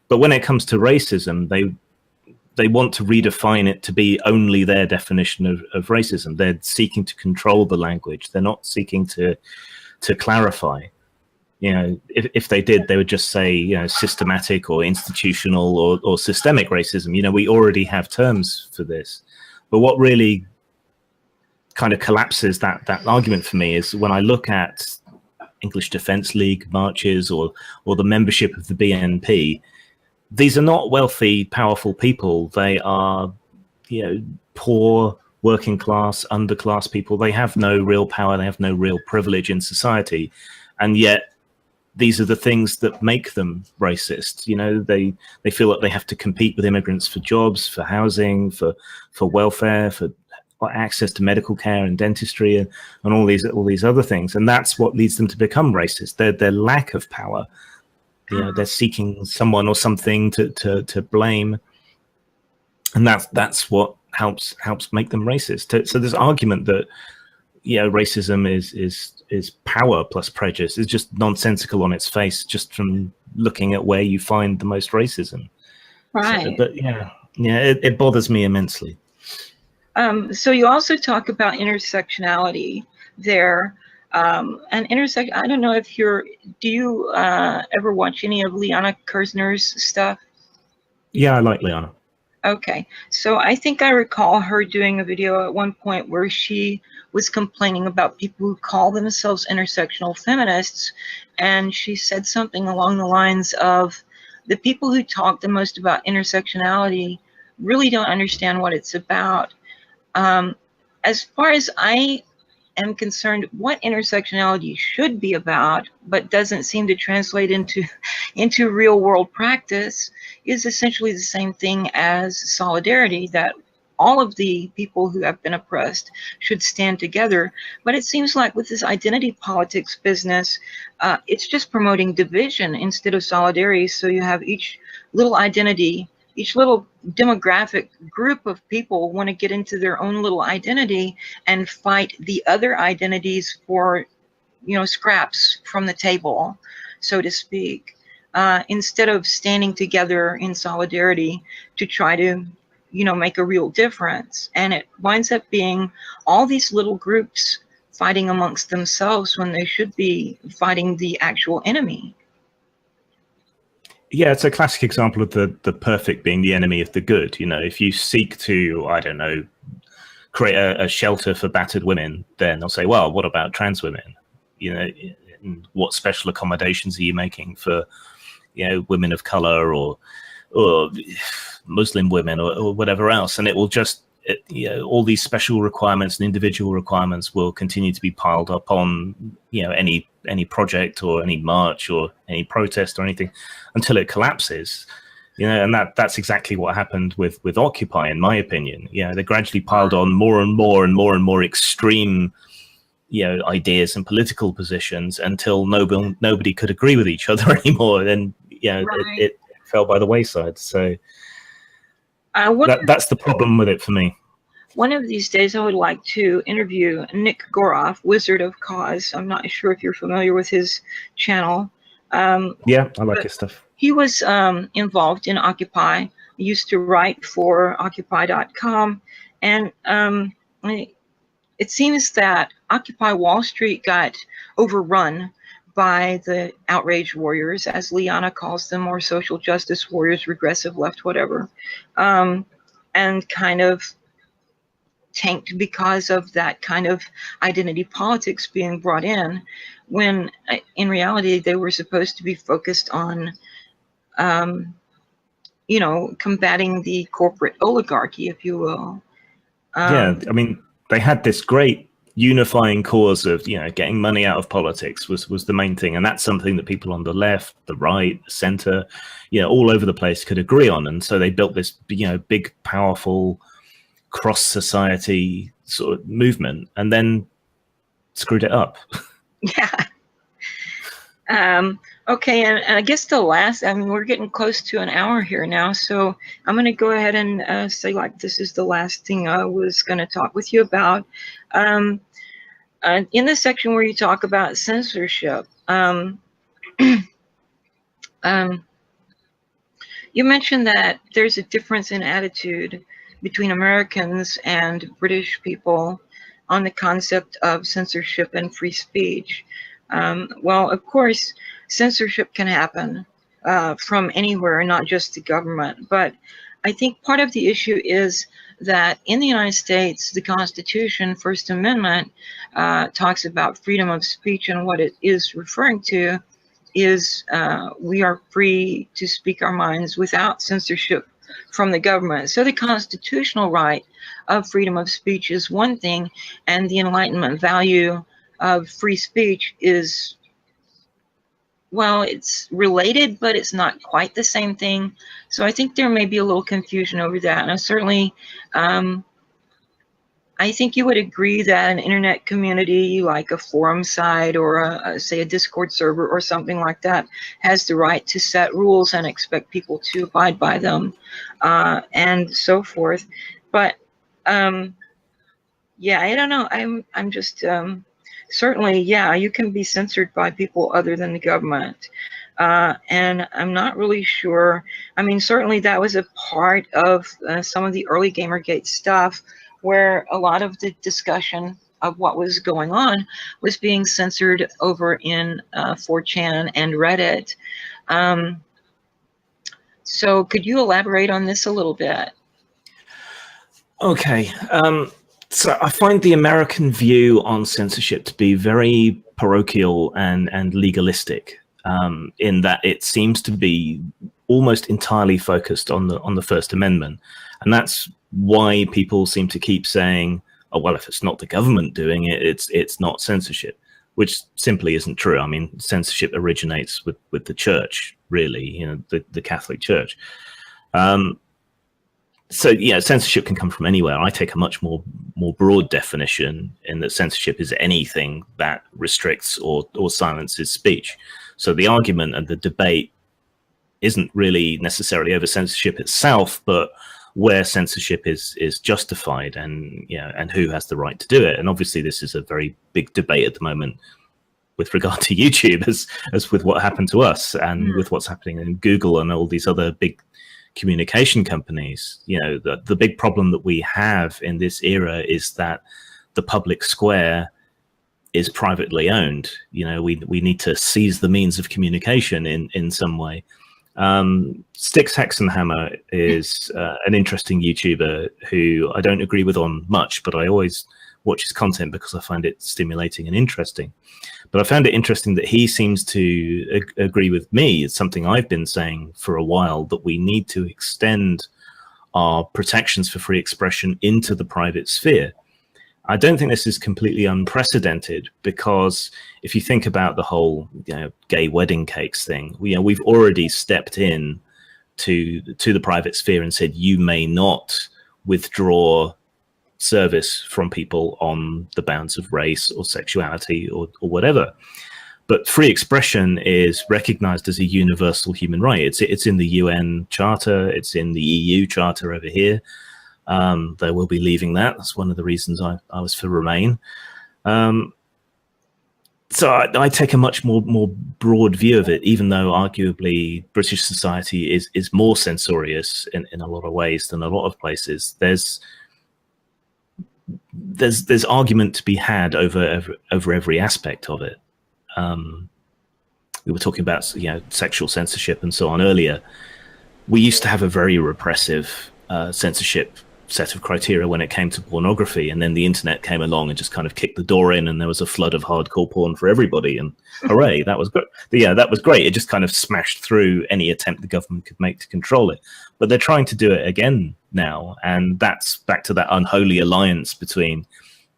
But when it comes to racism, they want to redefine it to be only their definition of racism. They're seeking to control the language. They're not seeking to clarify. You know, if they did, they would just say, you know, systematic or institutional or systemic racism. You know, we already have terms for this. But what really kind of collapses that argument for me is when I look at English Defence League marches or the membership of the BNP. These are not wealthy, powerful people. They are, you know, poor, working class, underclass people. They have no real power. They have no real privilege in society. And yet these are the things that make them racist. You know, they feel that they have to compete with immigrants for jobs, for housing, for welfare, for access to medical care and dentistry and all these other things. And that's what leads them to become racist. Their lack of power. You know, they're seeking someone or something to blame, and that's what helps make them racist. So this argument that, you know, racism is power plus prejudice is just nonsensical on its face, just from looking at where you find the most racism. Right. So, but it bothers me immensely. So you also talk about intersectionality there. And I don't know if do you ever watch any of Liana Kersner's stuff? Yeah, I like Liana. Okay, so I think I recall her doing a video at one point where she was complaining about people who call themselves intersectional feminists, and she said something along the lines of, the people who talk the most about intersectionality really don't understand what it's about. As far as I am concerned what intersectionality should be about, but doesn't seem to translate into real world practice, is essentially the same thing as solidarity, that all of the people who have been oppressed should stand together. But it seems like with this identity politics business, it's just promoting division instead of solidarity. So you have each little identity, each little demographic group of people want to get into their own little identity and fight the other identities for, scraps from the table, so to speak, instead of standing together in solidarity to try to, make a real difference. And it winds up being all these little groups fighting amongst themselves when they should be fighting the actual enemy. Yeah, it's a classic example of the perfect being the enemy of the good. If you seek to, I don't know, create a shelter for battered women, then they'll say, well, what about trans women? What special accommodations are you making for, women of color or Muslim women or whatever else? And it will just, all these special requirements and individual requirements will continue to be piled up on, any project or any march or any protest or anything until it collapses. And that's exactly what happened with Occupy, in my opinion. They gradually piled on more and more and more and more extreme, ideas and political positions until nobody could agree with each other anymore. Then, Right. it fell by the wayside. So that's the problem with it for me. One of these days, I would like to interview Nick Goroff, Wizard of Cause. I'm not sure if you're familiar with his channel. Yeah, I like his stuff. He was involved in Occupy. He used to write for Occupy.com. And it seems that Occupy Wall Street got overrun by the outrage warriors, as Liana calls them, or social justice warriors, regressive left, whatever, and kind of tanked because of that kind of identity politics being brought in, when in reality they were supposed to be focused on combating the corporate oligarchy, if you will. Yeah, I mean, they had this great unifying cause of, getting money out of politics was the main thing. And that's something that people on the left, the right, the center, all over the place could agree on. And so they built this, big, powerful cross-society sort of movement and then screwed it up. Yeah. Okay, and I guess we're getting close to an hour here now, so I'm going to go ahead and say, this is the last thing I was going to talk with you about. In the section where you talk about censorship, you mentioned that there's a difference in attitude between Americans and British people on the concept of censorship and free speech. Well, of course, censorship can happen from anywhere, not just the government. But I think part of the issue is that in the United States, the Constitution, First Amendment, talks about freedom of speech, and what it is referring to is we are free to speak our minds without censorship from the government. So the constitutional right of freedom of speech is one thing, and the Enlightenment value of free speech is, well, it's related, but it's not quite the same thing. So I think there may be a little confusion over that. And I certainly, I think you would agree that an internet community, like a forum site or say a Discord server or something like that, has the right to set rules and expect people to abide by them, and so forth. But yeah, I don't know. I'm just certainly, yeah, you can be censored by people other than the government. And I'm not really sure. I mean, certainly that was a part of some of the early Gamergate stuff, where a lot of the discussion of what was going on was being censored over in 4chan and Reddit. So could you elaborate on this a little bit? Okay. So I find the American view on censorship to be very parochial and legalistic, in that it seems to be almost entirely focused on the First Amendment. And that's why people seem to keep saying, oh, well, if it's not the government doing it, it's not censorship, which simply isn't true. I mean, censorship originates with the church, really, the Catholic Church. So yeah, censorship can come from anywhere. I take a much more broad definition in that censorship is anything that restricts or silences speech. So the argument and the debate isn't really necessarily over censorship itself, but where censorship is justified, and and who has the right to do it. And obviously, this is a very big debate at the moment with regard to YouTube, as with what happened to us, and with what's happening in Google and all these other big communication companies. The big problem that we have in this era is that the public square is privately owned. We need to seize the means of communication in some way. Styx Hexenhammer is an interesting YouTuber who I don't agree with on much, but I always watch his content because I find it stimulating and interesting. But I found it interesting that he seems to agree with me. It's something I've been saying for a while, that we need to extend our protections for free expression into the private sphere. I don't think this is completely unprecedented, because if you think about the whole gay wedding cakes thing, we've already stepped in to the private sphere and said you may not withdraw service from people on the bounds of race or sexuality or whatever. But free expression is recognized as a universal human right. It's in the UN Charter, it's in the EU Charter over here. They will be leaving that. That's one of the reasons I was for Remain. So I take a much more broad view of it, even though arguably British society is more censorious in a lot of ways than a lot of places. There's argument to be had over every aspect of it. We were talking about sexual censorship and so on earlier. We used to have a very repressive censorship set of criteria when it came to pornography, and then the internet came along and just kind of kicked the door in, and there was a flood of hardcore porn for everybody, and hooray, that was good. Yeah, that was great. It just kind of smashed through any attempt the government could make to control it. But they're trying to do it again now, and that's back to that unholy alliance between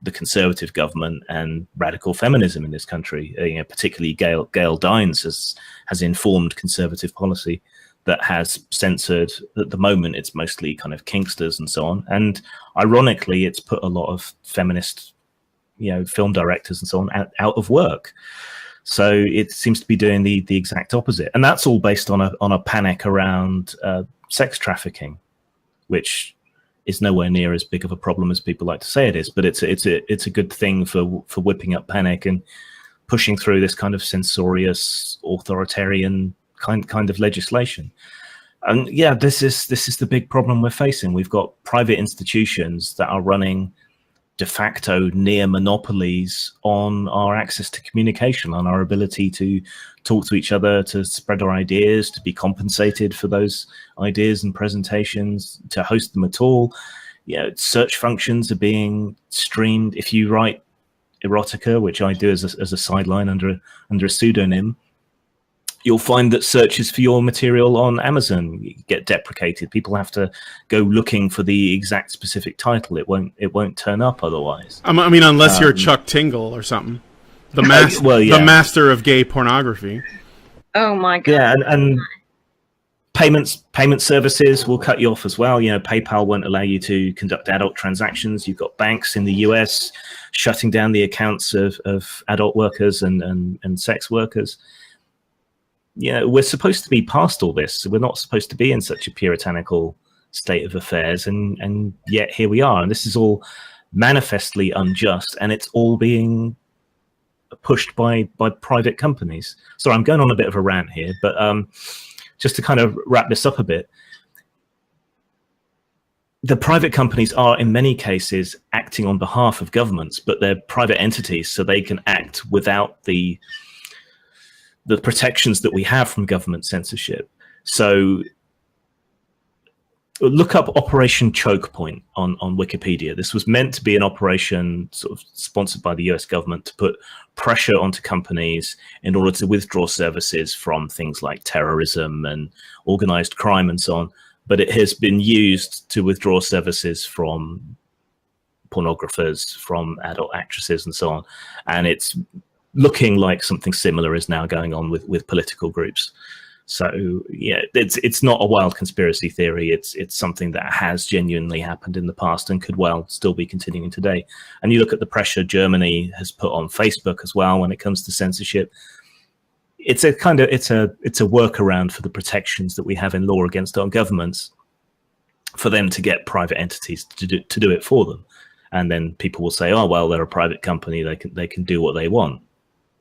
the Conservative government and radical feminism in this country. Particularly Gail Dines has informed Conservative policy that has censored. At the moment, it's mostly kind of kinksters and so on. And ironically, it's put a lot of feminist, film directors and so on out of work. So it seems to be doing the exact opposite. And that's all based on a panic around sex trafficking, which is nowhere near as big of a problem as people like to say it is. But it's a good thing for whipping up panic and pushing through this kind of censorious, authoritarian kind of legislation. And yeah, this is the big problem we're facing. We've got private institutions that are running de facto near monopolies on our access to communication, on our ability to talk to each other, to spread our ideas, to be compensated for those ideas and presentations, to host them at all. Search functions are being streamed. If you write erotica, which I do as a sideline under a pseudonym, you'll find that searches for your material on Amazon get deprecated. People have to go looking for the exact specific title. It won't turn up otherwise. I mean, unless you're Chuck Tingle or something, the master of gay pornography. Oh my god! Yeah, and payment services will cut you off as well. PayPal won't allow you to conduct adult transactions. You've got banks in the US shutting down the accounts of adult workers and sex workers. We're supposed to be past all this. We're not supposed to be in such a puritanical state of affairs, and yet here we are. And this is all manifestly unjust, and it's all being pushed by private companies. Sorry, I'm going on a bit of a rant here, but just to kind of wrap this up a bit, the private companies are in many cases acting on behalf of governments, but they're private entities, so they can act without the protections that we have from government censorship. So look up Operation Choke Point on Wikipedia. This was meant to be an operation sort of sponsored by the US government to put pressure onto companies in order to withdraw services from things like terrorism and organized crime and so on. But it has been used to withdraw services from pornographers, from adult actresses, and so on. And it's looking like something similar is now going on with political groups. So yeah, it's not a wild conspiracy theory. It's something that has genuinely happened in the past and could well still be continuing today. And you look at the pressure Germany has put on Facebook as well when it comes to censorship. It's a workaround for the protections that we have in law against our governments, for them to get private entities to do it for them. And then people will say, oh well, they're a private company, they can do what they want.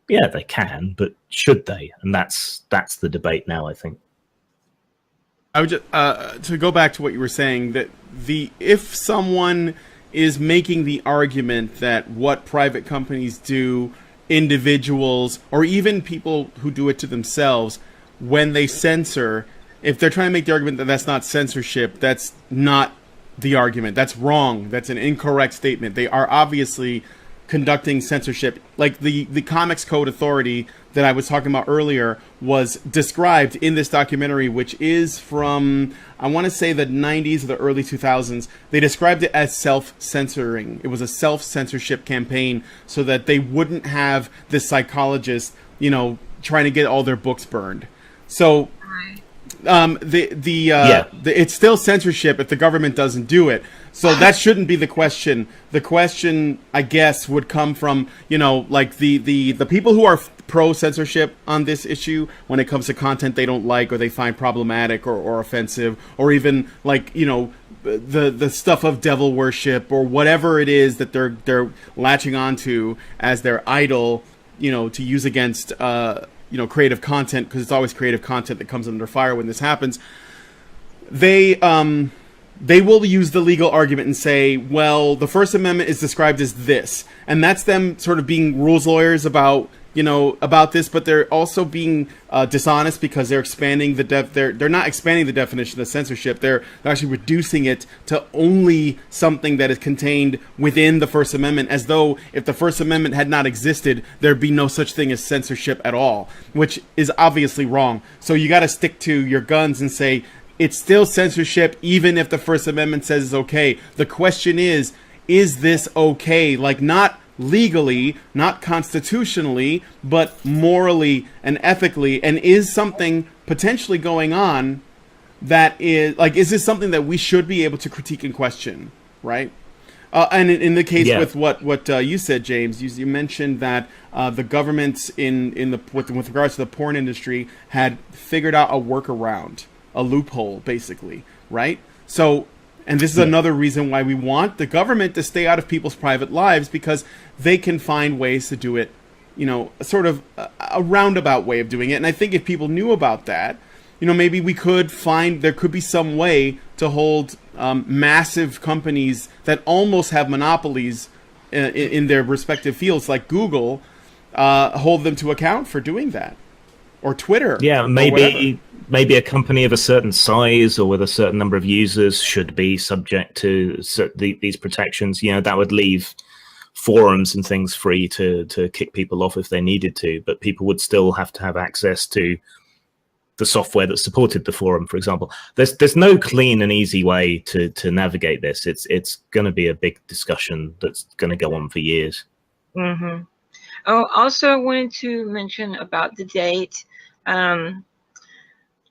Yeah, they can, but should they? And that's the debate now, I think. I would just to go back to what you were saying, that if someone is making the argument that what private companies do, individuals or even people who do it to themselves, when they censor, if they're trying to make the argument that that's not censorship, that's not the argument. That's wrong. That's an incorrect statement. They are obviously conducting censorship. Like the Comics Code Authority that I was talking about earlier was described in this documentary, which is from, I want to say, the 90s or the early 2000s. They described it as self-censoring. It was a self-censorship campaign so that they wouldn't have this psychologist, trying to get all their books burned. So it's still censorship if the government doesn't do it. So that shouldn't be the question. The question, I guess, would come from, like the people who are pro-censorship on this issue when it comes to content they don't like or they find problematic or offensive, or even like, the stuff of devil worship or whatever it is that they're latching onto as their idol, to use against creative content, because it's always creative content that comes under fire when this happens. They will use the legal argument and say, well, the First Amendment is described as this, and that's them sort of being rules lawyers about this, but they're also being dishonest because they're expanding they're not expanding the definition of censorship. They're actually reducing it to only something that is contained within the First Amendment, as though if the First Amendment had not existed, there'd be no such thing as censorship at all, which is obviously wrong. So you got to stick to your guns and say it's still censorship, even if the First Amendment says it's okay. The question is this okay? Like, not legally, not constitutionally, but morally and ethically, and is something potentially going on that is this something that we should be able to critique and question, right? And in the case with what you said, James, you mentioned that the governments with regards to the porn industry had figured out a workaround, a loophole, basically, right? So, and this is another reason why we want the government to stay out of people's private lives, because they can find ways to do it, sort of a roundabout way of doing it. And I think if people knew about that, maybe there could be some way to hold massive companies that almost have monopolies in their respective fields, like Google, hold them to account for doing that, or Twitter. Yeah, maybe a company of a certain size or with a certain number of users should be subject to these protections. That would leave forums and things free to kick people off if they needed to, but people would still have to have access to the software that supported the forum, for example. There's no clean and easy way to navigate this. It's going to be a big discussion that's going to go on for years. Mm-hmm. Oh, also I wanted to mention about the date.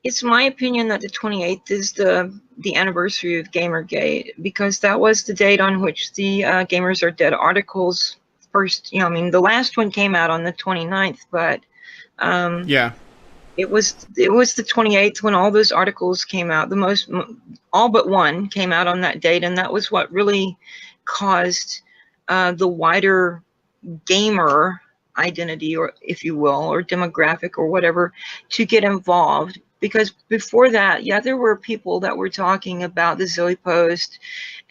It's my opinion that the 28th is the anniversary of Gamergate, because that was the date on which the Gamers Are Dead articles first, the last one came out on the 29th, but it was the 28th when all those articles came out. All but one came out on that date, and that was what really caused the wider gamer identity, or if you will, or demographic or whatever, to get involved. Because before that, there were people that were talking about the Zilly Post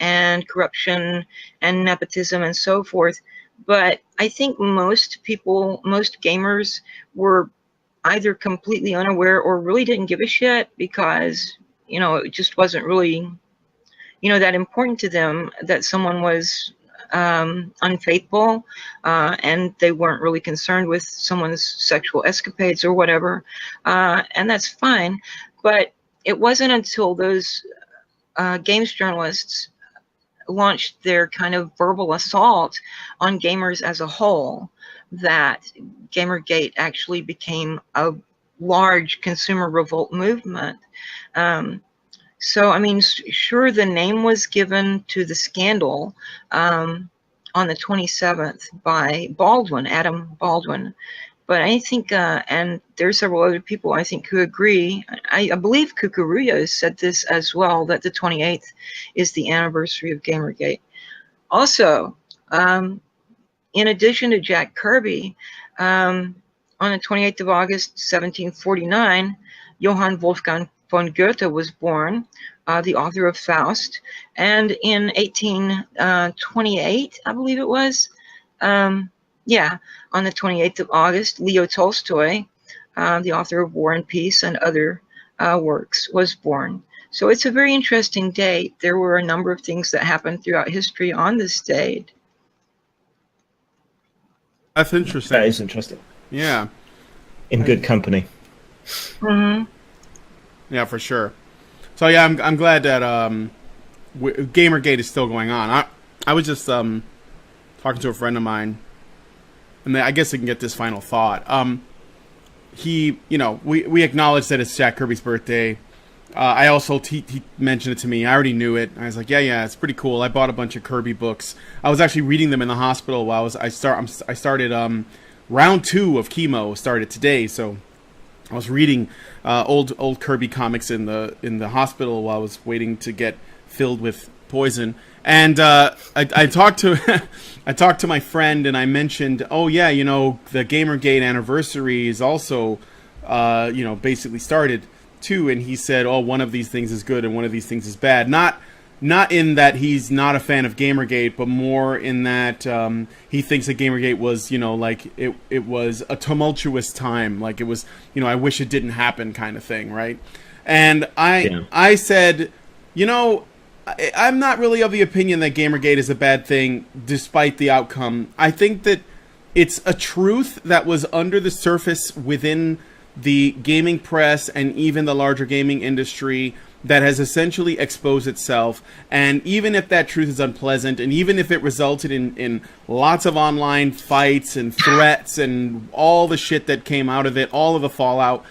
and corruption and nepotism and so forth. But I think most gamers were either completely unaware or really didn't give a shit, because, it just wasn't really, that important to them that someone was unfaithful, and they weren't really concerned with someone's sexual escapades or whatever, and that's fine. But it wasn't until those games journalists launched their kind of verbal assault on gamers as a whole, that Gamergate actually became a large consumer revolt movement. So, I mean, sure, the name was given to the scandal on the 27th by Baldwin, Adam Baldwin. But I think, and there's several other people I think who agree. I believe Kukuruyo said this as well, that the 28th is the anniversary of Gamergate. Also, in addition to Jack Kirby, on the 28th of August, 1749, Johann Wolfgang von Goethe was born, the author of Faust. And in 1828, I believe it was, on the 28th of August, Leo Tolstoy, the author of War and Peace and other works, was born. So it's a very interesting date. There were a number of things that happened throughout history on this date. That's interesting. That is interesting. Yeah. In good company. Mm-hmm. Yeah, for sure. So yeah, I'm glad that Gamergate is still going on. I was just talking to a friend of mine, and I guess I can get this final thought. We acknowledged that it's Jack Kirby's birthday. I also he mentioned it to me. I already knew it. I was like, yeah, it's pretty cool. I bought a bunch of Kirby books. I was actually reading them in the hospital while I started round 2 of chemo started today, so I was reading old Kirby comics in the hospital while I was waiting to get filled with poison. And I talked to my friend, and I mentioned, oh yeah, the Gamergate anniversary is also basically started too. And he said, oh, one of these things is good and one of these things is bad. Not in that he's not a fan of Gamergate, but more in that he thinks that Gamergate was, like it was a tumultuous time, like it was, I wish it didn't happen kind of thing, right? And I said, I'm not really of the opinion that Gamergate is a bad thing, despite the outcome. I think that it's a truth that was under the surface within the gaming press and even the larger gaming industry that has essentially exposed itself. And even if that truth is unpleasant, and even if it resulted in lots of online fights and threats and all the shit that came out of it, all of the fallout,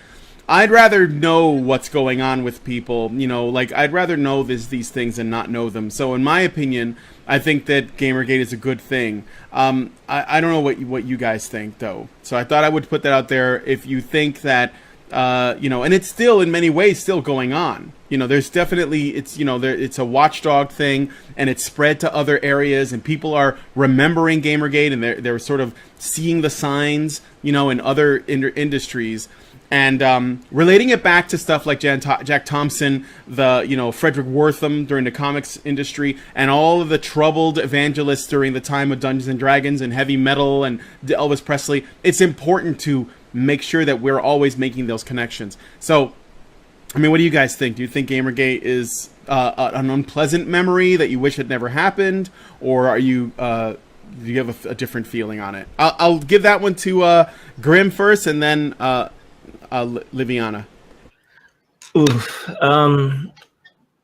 I'd rather know what's going on with people, I'd rather know these things and not know them. So in my opinion, I think that Gamergate is a good thing. I don't know what you guys think, though. So I thought I would put that out there. If you think that, and it's still in many ways still going on. There's definitely, it's a watchdog thing, and it's spread to other areas, and people are remembering Gamergate, and they're sort of seeing the signs, in other industries. And relating it back to stuff like Jack Thompson, the Frederick Wortham during the comics industry, and all of the troubled evangelists during the time of Dungeons and Dragons and heavy metal and Elvis Presley, it's important to make sure that we're always making those connections. So, I mean, what do you guys think? Do you think Gamergate is an unpleasant memory that you wish had never happened, or are you? Do you have a different feeling on it? I'll give that one to Grim first, and then. Liviana.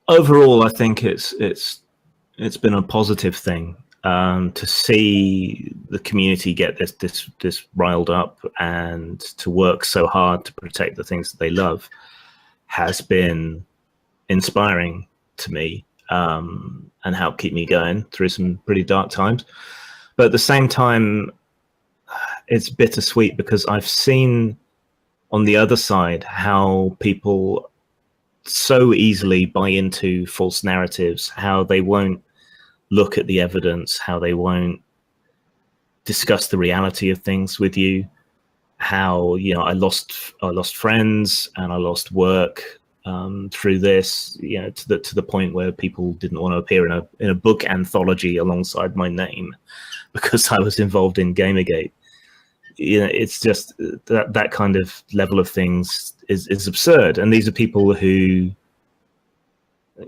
Overall, I think it's been a positive thing to see the community get this riled up and to work so hard to protect the things that they love has been inspiring to me and helped keep me going through some pretty dark times. But at the same time, it's bittersweet because I've seen on the other side how people so easily buy into false narratives, how they won't look at the evidence, how they won't discuss the reality of things with you, how I lost friends and I lost work through this, to the point where people didn't want to appear in a book anthology alongside my name because I was involved in Gamergate. It's just that kind of level of things is absurd, and these are people who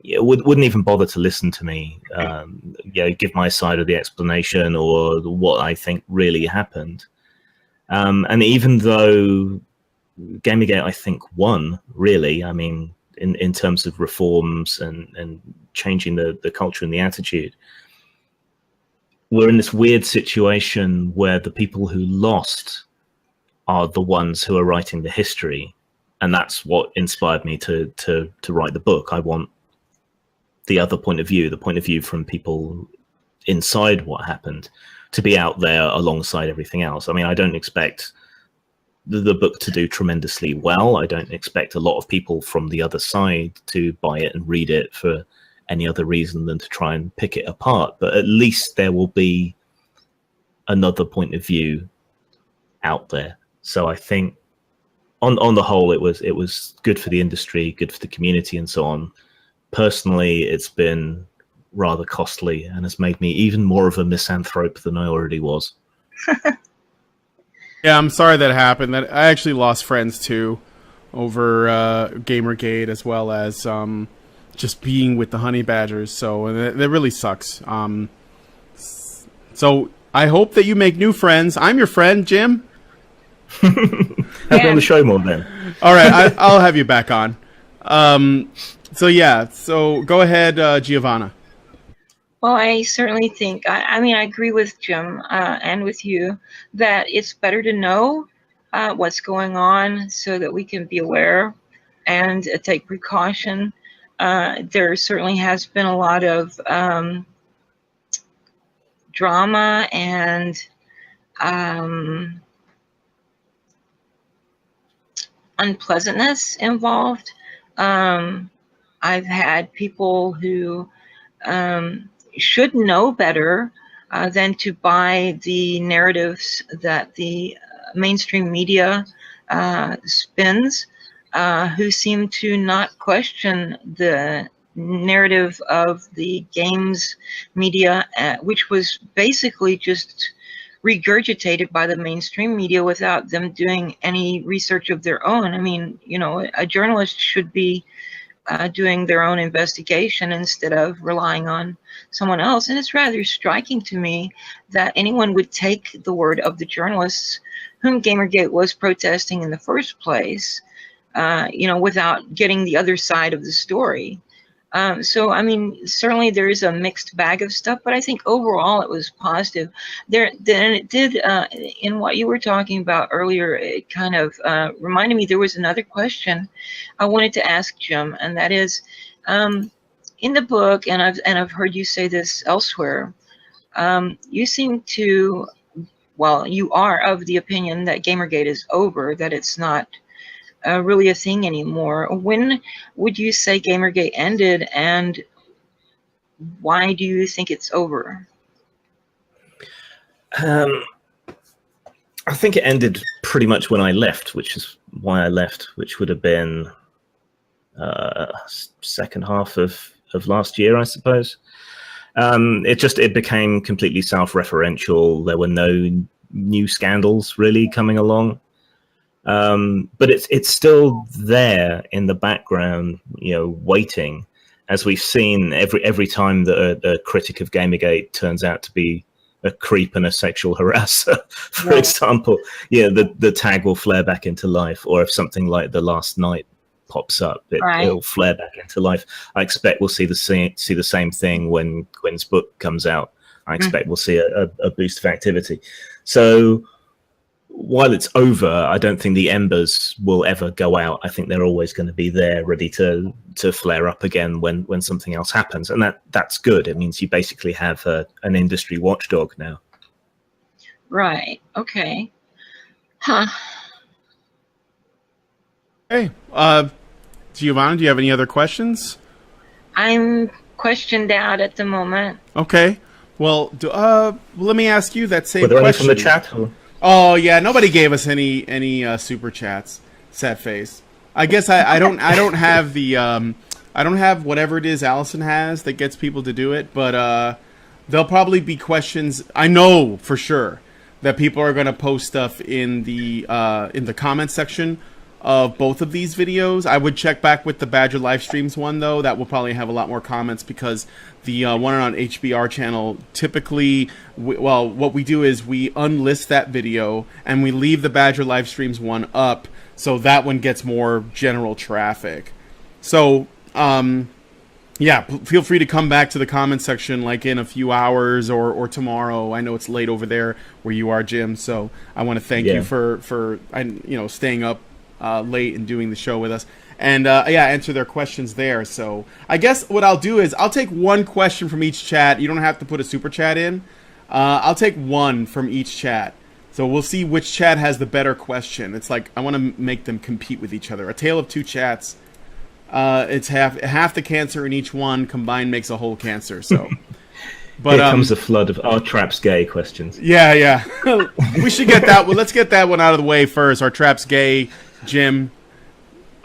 wouldn't even bother to listen to me, give my side of the explanation or what I think really happened. And even though Gamergate, I think, won, really, I mean, in terms of reforms and changing the culture and the attitude. We're in this weird situation where the people who lost are the ones who are writing the history, and that's what inspired me to write the book. I want the other point of view, the point of view from people inside what happened, to be out there alongside everything else. I mean, I don't expect the book to do tremendously well. I don't expect a lot of people from the other side to buy it and read it for any other reason than to try and pick it apart. But at least there will be another point of view out there. So I think on the whole, it was good for the industry, good for the community, and so on. Personally, it's been rather costly and has made me even more of a misanthrope than I already was. Yeah, I'm sorry that happened. That I actually lost friends too over Gamergate, as well as just being with the honey badgers. So that really sucks. So I hope that you make new friends. I'm your friend, Jim. Have me on the show more then. All right, I'll have you back on. So yeah, so go ahead, Giovanna. Well, I certainly think, I mean, I agree with Jim and with you that it's better to know what's going on so that we can be aware and take precaution. There certainly has been a lot of drama and unpleasantness involved. I've had people who should know better than to buy the narratives that the mainstream media spins, who seem to not question the narrative of the games media, which was basically just regurgitated by the mainstream media without them doing any research of their own. I mean, you know, a journalist should be doing their own investigation instead of relying on someone else. And it's rather striking to me that anyone would take the word of the journalists whom Gamergate was protesting in the first place, you know, without getting the other side of the story. So, I mean, certainly there is a mixed bag of stuff, but I think overall it was positive. Then it did, in what you were talking about earlier, it kind of reminded me there was another question I wanted to ask Jim, and that is, in the book, and I've heard you say this elsewhere, you seem to, well, you are of the opinion that Gamergate is over, that it's not really a thing anymore. When would you say Gamergate ended, and why do you think it's over? I think it ended pretty much when I left, which is why I left, which would have been second half of last year, I suppose. It became completely self-referential. There were no new scandals really coming along. But it's still there in the background, you know, waiting, as we've seen every time that a critic of Gamergate turns out to be a creep and a sexual harasser, for example, you know, the tag will flare back into life. Or if something like The Last Night pops up, it'll flare back into life. I expect we'll see the same thing when Quinn's book comes out. I expect we'll see a boost of activity. So while it's over, I don't think the embers will ever go out. I think they're always going to be there, ready to flare up again when something else happens, and that's good. It means you basically have an industry watchdog now. Right. Okay. Huh. Hey, Giovanna, do you have any other questions? I'm questioned out at the moment. Okay. Well, let me ask you that same Were there question. any from the chat? Or? Oh yeah, nobody gave us any super chats. Sad face. I guess I don't have the I don't have whatever it is Allison has that gets people to do it, but there'll probably be questions. I know for sure that people are going to post stuff in the comment section of both of these videos. I would check back with the Badger live streams one though. That will probably have a lot more comments, because the one on HBR channel typically, what we do is we unlist that video and we leave the Badger live streams one up, so that one gets more general traffic. So, feel free to come back to the comment section like in a few hours or tomorrow. I know it's late over there where you are, Jim. So I want to thank you for staying up late and doing the show with us. And answer their questions there. So I guess what I'll do is I'll take one question from each chat. You don't have to put a super chat in. I'll take one from each chat. So we'll see which chat has the better question. It's like I want to make them compete with each other. A tale of two chats. It's half the cancer in each one combined makes a whole cancer. So, but here comes a flood of "Are traps gay?" questions. Yeah. We should get that one. Let's get that one out of the way first. Are traps gay, Jim?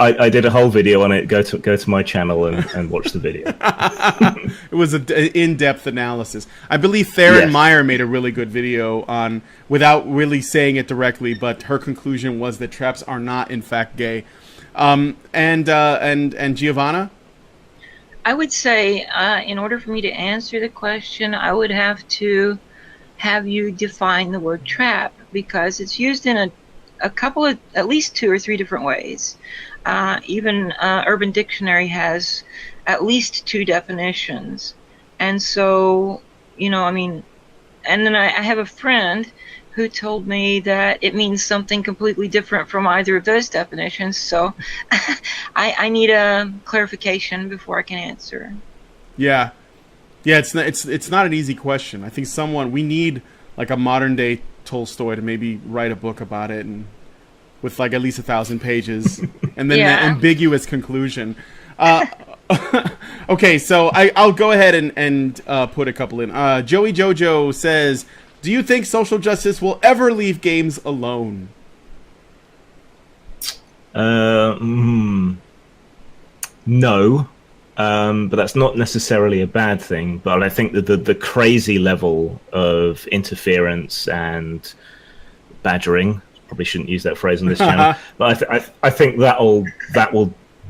I did a whole video on it. Go to my channel and watch the video. It was an in-depth analysis. I believe Theron Meyer made a really good video on, without really saying it directly, but her conclusion was that traps are not in fact gay. And Giovanna? I would say, in order for me to answer the question, I would have to have you define the word trap, because it's used in a couple of, at least 2 or 3 different ways. Even Urban Dictionary has at least 2 definitions. And so, and then I have a friend who told me that it means something completely different from either of those definitions. So I need a clarification before I can answer. Yeah. It's not an easy question. I think we need like a modern day Tolstoy to maybe write a book about it, and with like at least 1,000 pages, and then the ambiguous conclusion. Okay, so I'll go ahead and put a couple in. Joey Jojo says, do you think social justice will ever leave games alone? No, but that's not necessarily a bad thing. But I think that the crazy level of interference and badgering, probably shouldn't use that phrase on this channel, but I think that will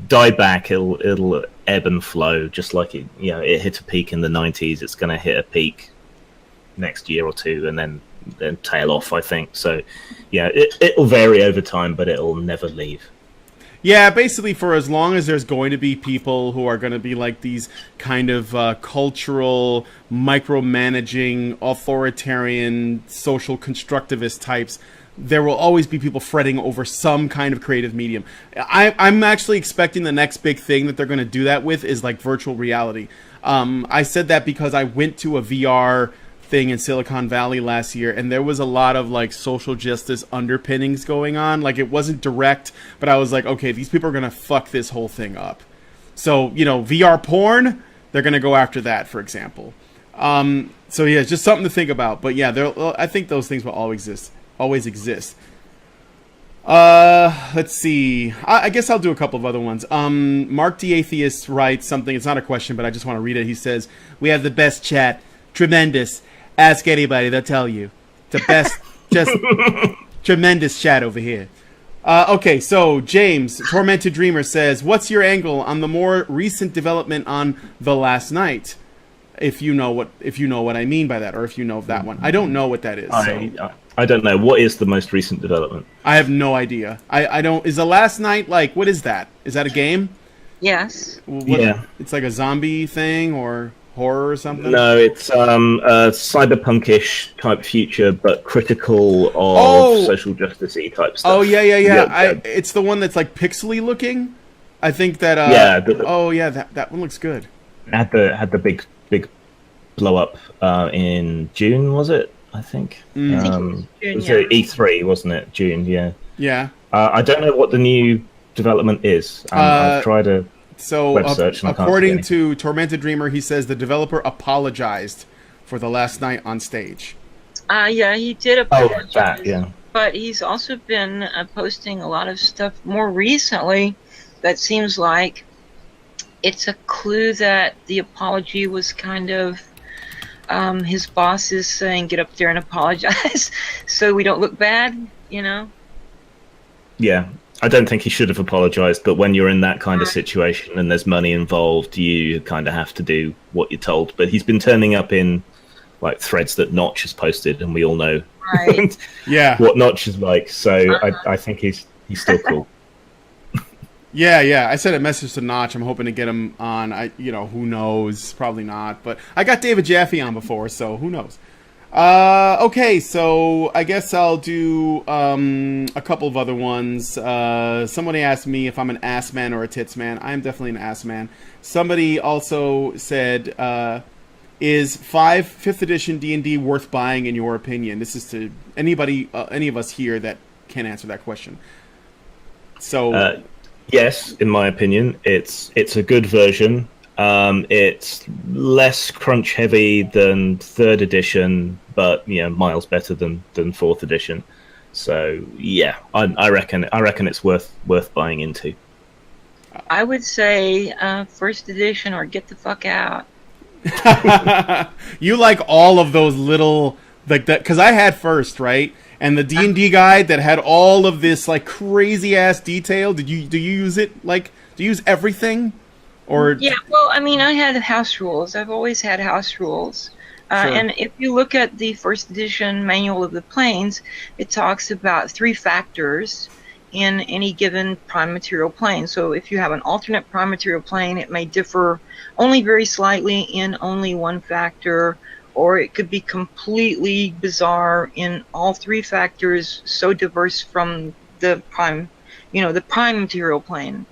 die back. It'll ebb and flow, just like it hit a peak in the 90s. It's going to hit a peak next year or 2 and then tail off, I think. So it'll vary over time, but it'll never leave. Yeah, basically for as long as there's going to be people who are going to be like these kind of cultural, micromanaging, authoritarian, social constructivist types, there will always be people fretting over some kind of creative medium. I'm actually expecting the next big thing that they're going to do that with is like virtual reality. I said that because I went to a VR thing in Silicon Valley last year, and there was a lot of like social justice underpinnings going on. Like it wasn't direct, but I was like, okay, these people are going to fuck this whole thing up. So, VR porn, they're going to go after that, for example. So yeah, it's just something to think about. But yeah, I think those things will always exist. Let's see. I guess I'll do a couple of other ones. Mark the Atheist writes something. It's not a question, but I just want to read it. He says, we have the best chat. Tremendous. Ask anybody, they'll tell you. The best, just tremendous chat over here. Okay, so James, Tormented Dreamer, says, what's your angle on the more recent development on The Last Night? If you know what I mean by that, or if you know of that one. I don't know what that is. I don't know. What is the most recent development? I have no idea. I don't... Is The Last Night, like, what is that? Is that a game? Yes. Yeah. It's like a zombie thing, or horror or something? No, it's a cyberpunkish type future, but critical of social justice-y type stuff. Oh, yeah. It's the one that's like pixely looking? I think that... that one looks good. Had the big blow up in June, was it? I think. June, it was E3, wasn't it? June, yeah. Yeah. I don't know what the new development is. I've tried a web search. According to Tormented Dreamer, he says the developer apologized for The Last Night on stage. Yeah, he did apologize. Oh, that, yeah. But he's also been posting a lot of stuff more recently that seems like it's a clue that the apology was kind of his boss is saying, get up there and apologize so we don't look bad, Yeah. I don't think he should have apologized, but when you're in that kind of situation and there's money involved, you kind of have to do what you're told. But he's been turning up in like threads that Notch has posted, and we all know yeah, what Notch is like. So I think he's still cool. Yeah. I sent a message to Notch. I'm hoping to get him on. Who knows? Probably not. But I got David Jaffe on before, so who knows? Okay, so I guess I'll do a couple of other ones. Somebody asked me if I'm an ass man or a tits man. I'm definitely an ass man. Somebody also said, is 5th edition D&D worth buying in your opinion? This is to anybody, any of us here that can answer that question. So... yes, in my opinion, it's a good version. It's less crunch heavy than 3rd edition, but miles better than 4th edition. So yeah, I reckon it's worth buying into. I would say 1st edition or get the fuck out. You like all of those little like that because I had 1st, right? And the D&D guide that had all of this like crazy ass detail. Do you use it? Like, do you use everything? Or yeah, well, I mean, I had house rules. I've always had house rules. Sure. And if you look at the 1st edition Manual of the Planes, it talks about 3 factors in any given prime material plane. So if you have an alternate prime material plane, it may differ only very slightly in only one factor, or it could be completely bizarre in all 3 factors, so diverse from the prime material plane.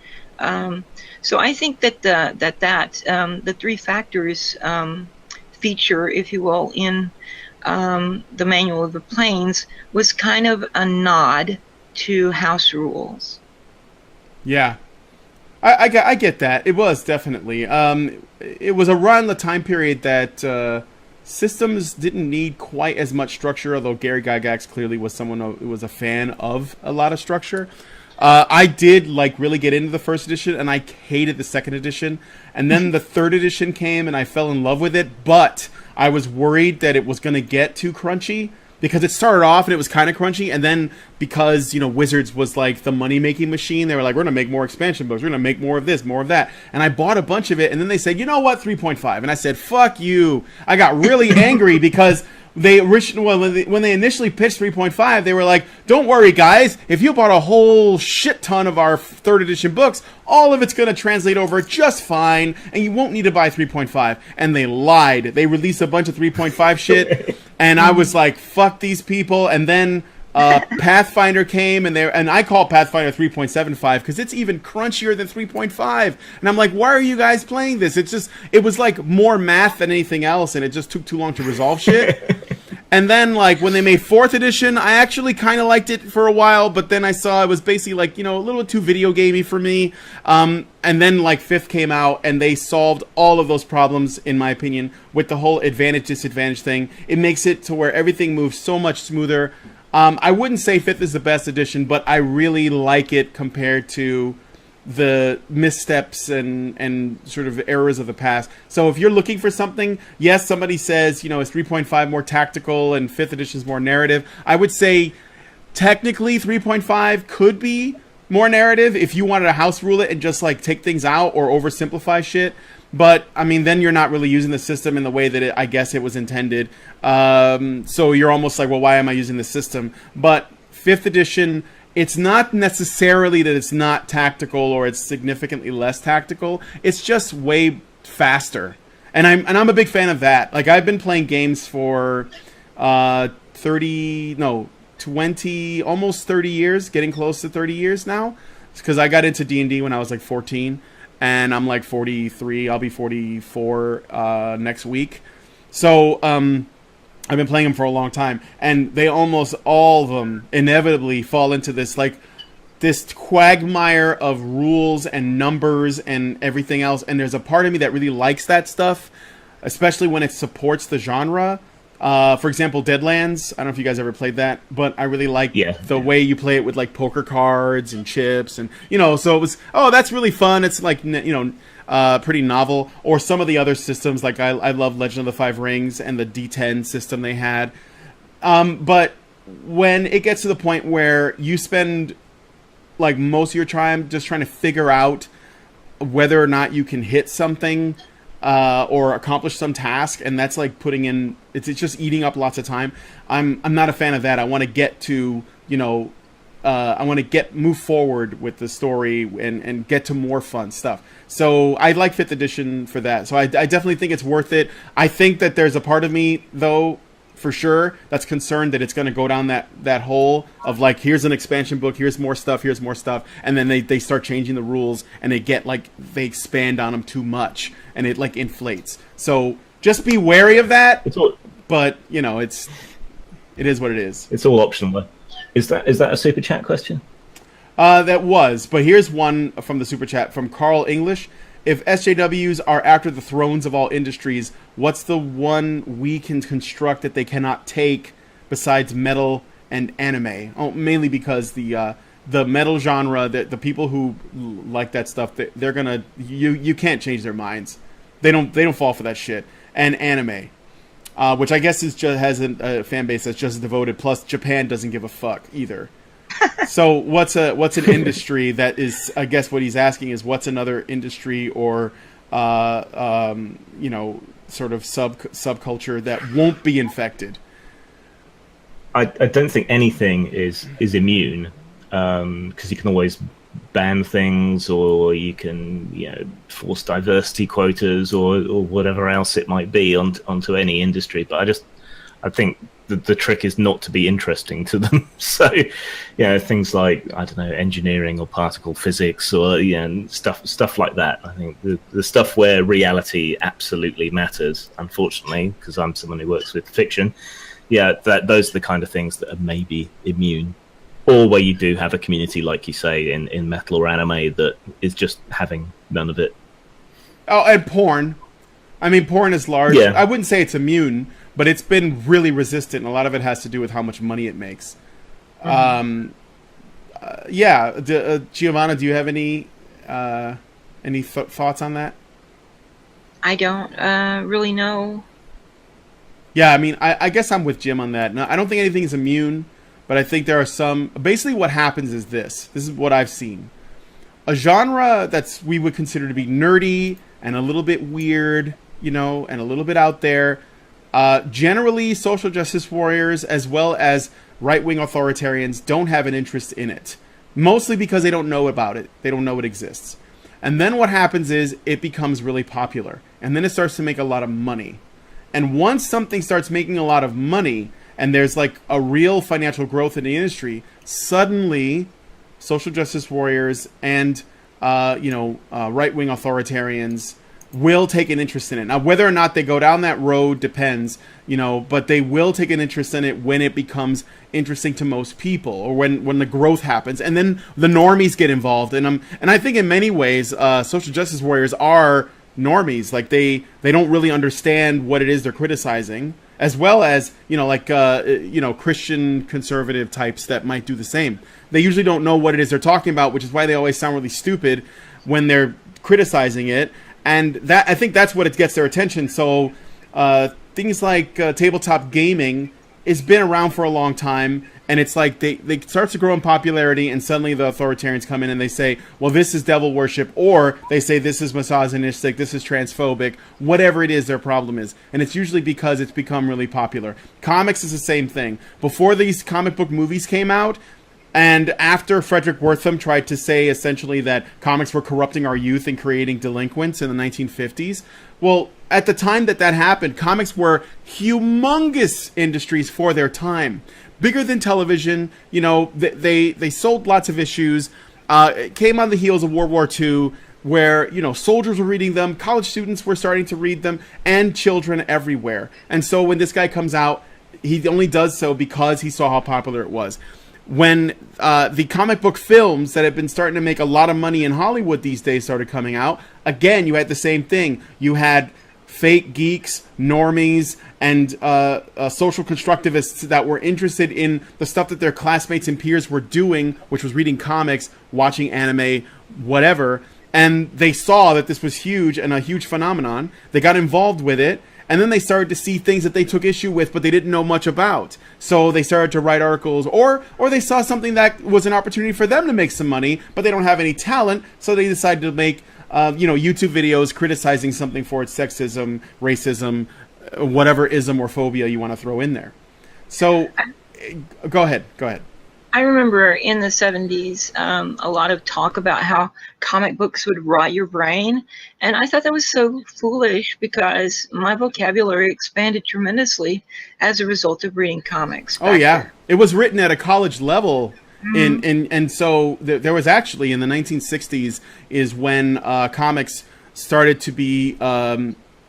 So I think that the 3 factors feature, if you will, in the Manual of the Planes was kind of a nod to house rules. Yeah, I get that. It was definitely. It was around the time period that systems didn't need quite as much structure, although Gary Gygax clearly was someone who was a fan of a lot of structure. I did really get into the 1st edition, and I hated the 2nd edition. And then the 3rd edition came, and I fell in love with it. But I was worried that it was going to get too crunchy because it started off and it was kind of crunchy, and then because Wizards was like the money making machine, they were like, we're going to make more expansion books, we're going to make more of this, more of that, and I bought a bunch of it, and then they said, you know what, 3.5, and I said, fuck you. I got really angry because they originally, when they initially pitched 3.5, they were like, don't worry guys, if you bought a whole shit ton of our 3rd edition books, all of it's going to translate over just fine, and you won't need to buy 3.5. And they lied. They released a bunch of 3.5 shit, and I was like, fuck these people. And then Pathfinder came, and I call Pathfinder 3.75 because it's even crunchier than 3.5. And I'm like, why are you guys playing this? It was like more math than anything else, and it just took too long to resolve shit. And then, when they made 4th edition, I actually kind of liked it for a while, but then I saw it was basically, a little too video gamey for me. And then, 5th came out, and they solved all of those problems, in my opinion, with the whole advantage-disadvantage thing. It makes it to where everything moves so much smoother. I wouldn't say 5th is the best edition, but I really like it compared to the missteps and sort of errors of the past. So if you're looking for something, yes, somebody says, is 3.5 more tactical and 5th edition is more narrative. I would say technically 3.5 could be more narrative if you wanted to house rule it and just take things out or oversimplify shit. But I mean, then you're not really using the system in the way that I guess it was intended. So you're almost like, well, why am I using the system? But 5th edition, it's not necessarily that it's not tactical or it's significantly less tactical. It's just way faster. And I'm a big fan of that. I've been playing games for 20, almost 30 years, getting close to 30 years now. Because I got into D&D when I was 14, and I'm 43. I'll be 44 next week. So I've been playing them for a long time, and they almost all of them inevitably fall into this this quagmire of rules and numbers and everything else. And there's a part of me that really likes that stuff, especially when it supports the genre. For example, Deadlands. I don't know if you guys ever played that, but I really like the way you play it with poker cards and chips, and so it was, that's really fun. It's pretty novel. Or some of the other systems, I love Legend of the Five Rings and the D10 system they had. But when it gets to the point where you spend most of your time just trying to figure out whether or not you can hit something or accomplish some task, and that's putting in, it's just eating up lots of time. I'm not a fan of that. I want to get to move forward with the story and get to more fun stuff. So I like 5th edition for that. So I definitely think it's worth it. I think that there's a part of me, though, for sure, that's concerned that it's going to go down that hole of like, here's an expansion book, here's more stuff, and then they start changing the rules, and they expand on them too much, and it like inflates. So just be wary of that. But you know, it is what it is. It's all optional. Is that a super chat question? That was, but here's one from the super chat from Carl English. If SJWs are after the thrones of all industries, what's the one we can construct that they cannot take besides metal and anime? Oh, mainly because the metal genre, the people who like that stuff, they're gonna you can't change their minds. They don't fall for that shit. And anime, which I guess has a fan base that's just devoted. Plus, Japan doesn't give a fuck either. So what's an industry that is? I guess what he's asking is what's another industry or sort of subculture that won't be infected. I don't think anything is immune, because you can always ban things, or you can force diversity quotas or whatever else it might be onto any industry. But I think the trick is not to be interesting to them. So, things like, I don't know, engineering or particle physics or stuff like that. I think the stuff where reality absolutely matters, unfortunately, because I'm someone who works with fiction. Those are the kind of things that are maybe immune, or where you do have a community, like you say, in metal or anime that is just having none of it. Oh, and porn. I mean, porn is large. Yeah. I wouldn't say it's immune, but it's been really resistant, and a lot of it has to do with how much money it makes. Mm-hmm. Giovanna, do you have any thoughts on that? I don't really know. Yeah, I mean, I guess I'm with Jim on that. No, I don't think anything is immune, but I think there are some... Basically what happens is this. This is what I've seen. A genre that's we would consider to be nerdy and a little bit weird, and a little bit out there... generally, social justice warriors as well as right-wing authoritarians don't have an interest in it. Mostly because they don't know about it. They don't know it exists. And then what happens is it becomes really popular. And then it starts to make a lot of money. And once something starts making a lot of money, and there's like a real financial growth in the industry, suddenly social justice warriors and right-wing authoritarians will take an interest in it. Now, whether or not they go down that road depends, but they will take an interest in it when it becomes interesting to most people, or when the growth happens, and then the normies get involved. And I think in many ways, social justice warriors are normies. Like they don't really understand what it is they're criticizing, as well as Christian conservative types that might do the same. They usually don't know what it is they're talking about, which is why they always sound really stupid when they're criticizing it. And I think that's what it gets their attention. So things like tabletop gaming has been around for a long time, and it's like they start to grow in popularity, and suddenly the authoritarians come in and they say, well, this is devil worship, or they say this is misogynistic, this is transphobic, whatever it is their problem is. And it's usually because it's become really popular. Comics is the same thing. Before these comic book movies came out, and after Frederick Wertham tried to say essentially that comics were corrupting our youth and creating delinquents in the 1950s, well, at the time that happened, comics were humongous industries for their time. Bigger than television, they sold lots of issues. It came on the heels of World War II, where, soldiers were reading them, college students were starting to read them, and children everywhere. And so when this guy comes out, he only does so because he saw how popular it was. When the comic book films that have been starting to make a lot of money in Hollywood these days started coming out, again, you had the same thing. You had fake geeks, normies, and social constructivists that were interested in the stuff that their classmates and peers were doing, which was reading comics, watching anime, whatever. And they saw that this was huge and a huge phenomenon. They got involved with it. And then they started to see things that they took issue with, but they didn't know much about. So they started to write articles, or they saw something that was an opportunity for them to make some money, but they don't have any talent. So they decided to make, YouTube videos criticizing something for its sexism, racism, whatever ism or phobia you want to throw in there. So, go ahead. I remember in the 70s, a lot of talk about how comic books would rot your brain. And I thought that was so foolish because my vocabulary expanded tremendously as a result of reading comics. Oh, yeah. Then. It was written at a college level. And so there was actually in the 1960s is when comics started to be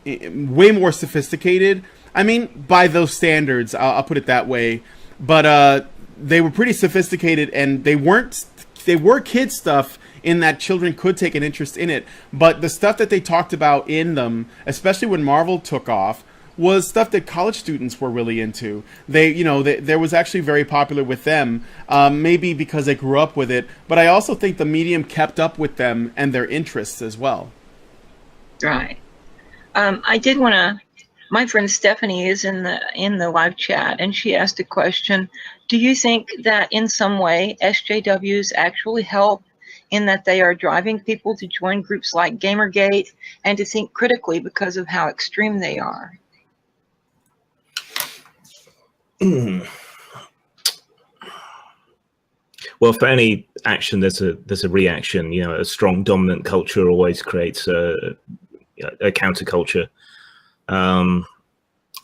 way more sophisticated. I mean, by those standards, I'll put it that way. But they were pretty sophisticated, and they were kid stuff in that children could take an interest in it. But the stuff that they talked about in them, especially when Marvel took off, was stuff that college students were really into. There was actually very popular with them, maybe because they grew up with it. But I also think the medium kept up with them and their interests as well. Right. I did want to. My friend Stephanie is in the live chat, and she asked a question. Do you think that in some way SJWs actually help in that they are driving people to join groups like Gamergate and to think critically because of how extreme they are? Well, for any action, there's a reaction. You know, a strong dominant culture always creates a counterculture.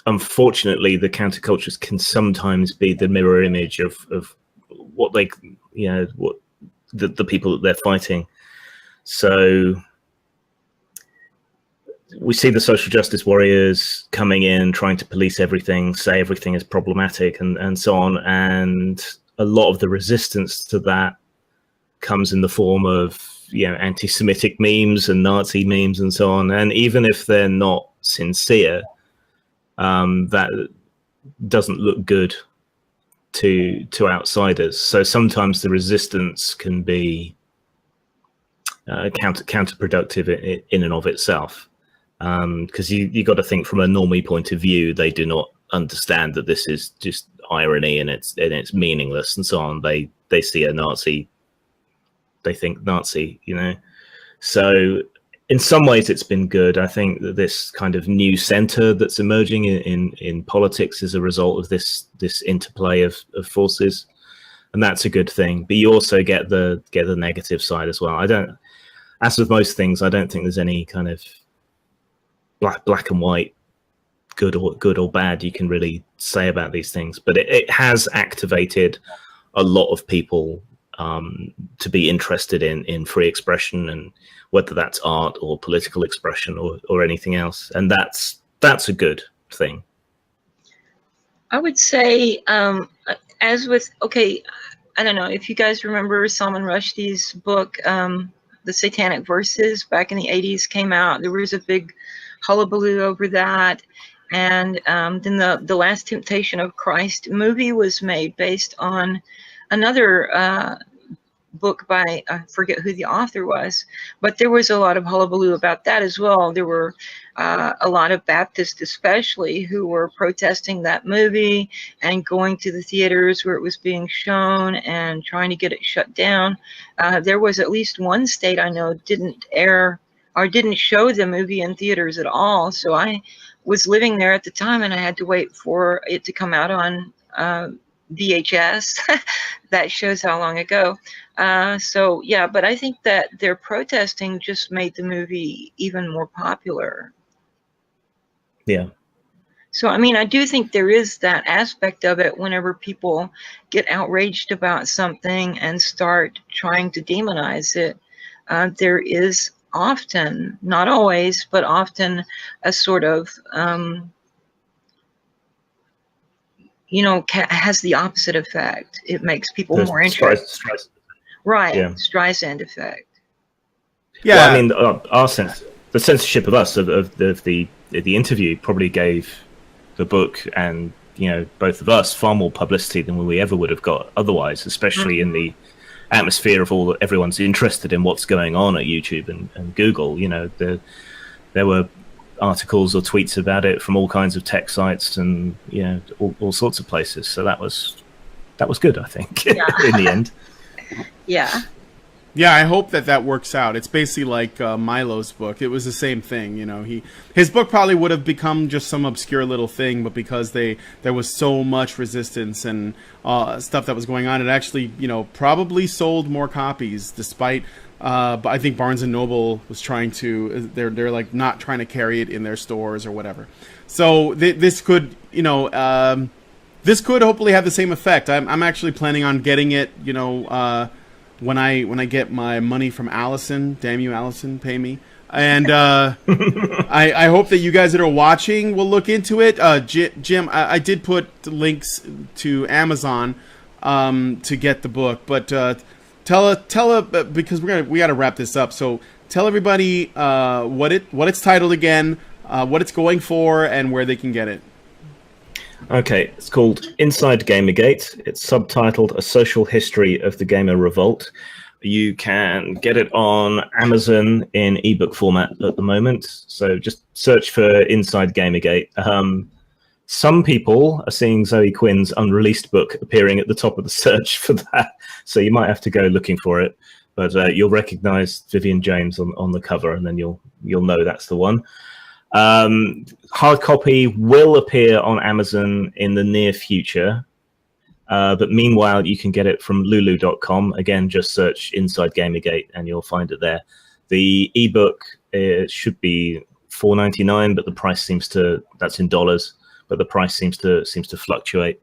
Unfortunately, the countercultures can sometimes be the mirror image of what they, what the people that they're fighting. So we see the social justice warriors coming in, trying to police everything, say everything is problematic, and so on. And a lot of the resistance to that comes in the form of anti-Semitic memes and Nazi memes and so on. And even if they're not sincere, that doesn't look good to outsiders. So sometimes the resistance can be counterproductive in and of itself, because you got to think from a normie point of view. They do not understand that this is just irony and it's meaningless and so on. They see a Nazi, they think Nazi, So in some ways it's been good. I think that this kind of new center that's emerging in politics is a result of this interplay of forces, and that's a good thing. But you also get the negative side as well. As with most things, I don't think there's any kind of black and white, good or bad you can really say about these things. But it has activated a lot of people to be interested in free expression, and whether that's art or political expression or anything else. And that's a good thing. I would say, as with, I don't know if you guys remember Salman Rushdie's book, The Satanic Verses, back in the 80s came out. There was a big hullabaloo over that. And then the Last Temptation of Christ movie was made based on another book by, I forget who the author was, but there was a lot of hullabaloo about that as well. There were a lot of Baptists especially who were protesting that movie and going to the theaters where it was being shown and trying to get it shut down. There was at least one state I know didn't air or didn't show the movie in theaters at all. So I was living there at the time and I had to wait for it to come out on VHS. That shows how long ago. So yeah, but I think that their protesting just made the movie even more popular. Yeah. So I mean, I do think there is that aspect of it whenever people get outraged about something and start trying to demonize it. There is often, not always, but often a sort of has the opposite effect. It makes people more interested. Right, yeah. Streisand effect. Yeah, well, I mean, the censorship of us of the interview probably gave the book and both of us far more publicity than we ever would have got otherwise, especially in the atmosphere of everyone's interested in what's going on at YouTube and Google. There were articles or tweets about it from all kinds of tech sites and all sorts of places. So that was good, I think. Yeah. In the end. Yeah. Yeah, I hope that works out. It's basically like Milo's book. It was the same thing, you know. His book probably would have become just some obscure little thing, but because there was so much resistance and stuff that was going on, it actually, you know, probably sold more copies. Despite, but I think Barnes and Noble was trying to. They're like not trying to carry it in their stores or whatever. So this could, you know, this could hopefully have the same effect. I'm actually planning on getting it, you know. When I get my money from Allison, damn you, Allison, pay me. And I hope that you guys that are watching will look into it. Jim, I did put links to Amazon to get the book, but tell because we got to wrap this up. So tell everybody what it's titled again, what it's going for, and where they can get it. Okay, it's called Inside Gamergate. It's subtitled A Social History of the Gamer Revolt. You can get it on Amazon in ebook format at the moment. So just search for Inside Gamergate. Some people are seeing Zoe Quinn's unreleased book appearing at the top of the search for that. So you might have to go looking for it. But you'll recognize Vivian James on the cover, and then you'll know that's the one. Hard copy will appear on Amazon in the near future, but meanwhile you can get it from lulu.com. Again, just search Inside Gamergate and you'll find it there. The ebook should be $4.99, but the price seems to, that's in dollars, but the price seems to fluctuate.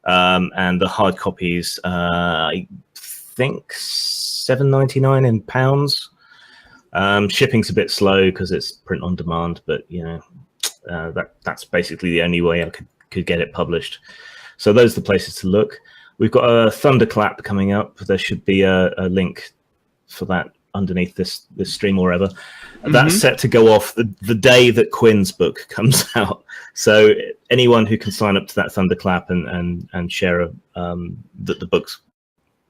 And the hard copies, I think $7.99 in pounds. Shipping's a bit slow because it's print on demand, but you know, that's basically the only way I could get it published. So those are the places to look. We've got a Thunderclap coming up. There should be a link for that underneath this stream or wherever. That's set to go off the day that Quinn's book comes out. So anyone who can sign up to that Thunderclap and share that the book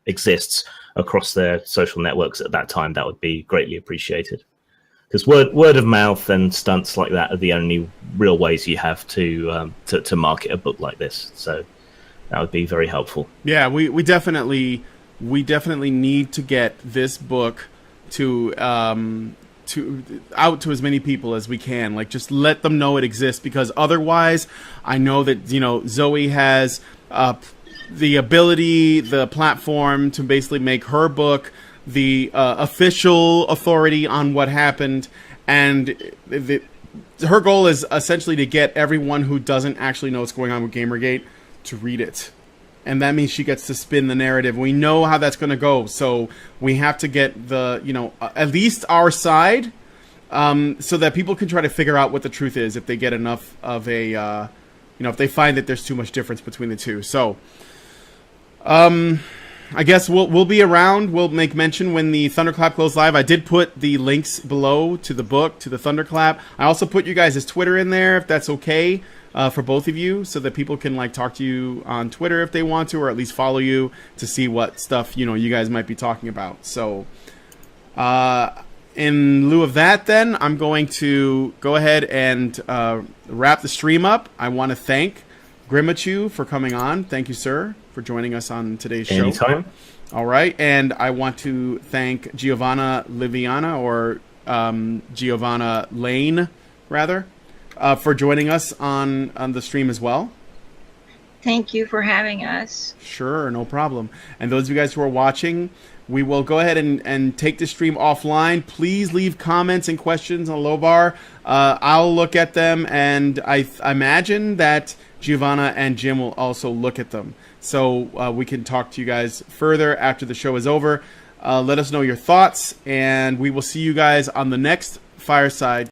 exists across their social networks at that time, that would be greatly appreciated. Because word of mouth and stunts like that are the only real ways you have to market a book like this. So that would be very helpful. Yeah, we definitely need to get this book to out to as many people as we can. Like, just let them know it exists, because otherwise, I know that, you know, Zoe has the ability, the platform to basically make her book the official authority on what happened, and her goal is essentially to get everyone who doesn't actually know what's going on with Gamergate to read it. And that means she gets to spin the narrative. We know how that's going to go, so we have to get the, you know, at least our side, so that people can try to figure out what the truth is if they get enough of a, you know, if they find that there's too much difference between the two. So, I guess we'll be around. We'll make mention when the Thunderclap goes live. I did put the links below to the book, to the Thunderclap. I also put you guys' Twitter in there, if that's okay, for both of you, so that people can like talk to you on Twitter if they want to, or at least follow you to see what stuff, you know, you guys might be talking about. So, in lieu of that, then I'm going to go ahead and wrap the stream up. I want to thank Grimachu for coming on. Thank you, sir, for joining us on today's show. Anytime. All right, and I want to thank Giovanna Liviana, or Giovanna Lane, rather, for joining us on the stream as well. Thank you for having us. Sure, no problem. And those of you guys who are watching, we will go ahead and take the stream offline. Please leave comments and questions on Lobar. I'll look at them, and I imagine that Giovanna and Jim will also look at them. So we can talk to you guys further after the show is over. Let us know your thoughts, and we will see you guys on the next Fireside.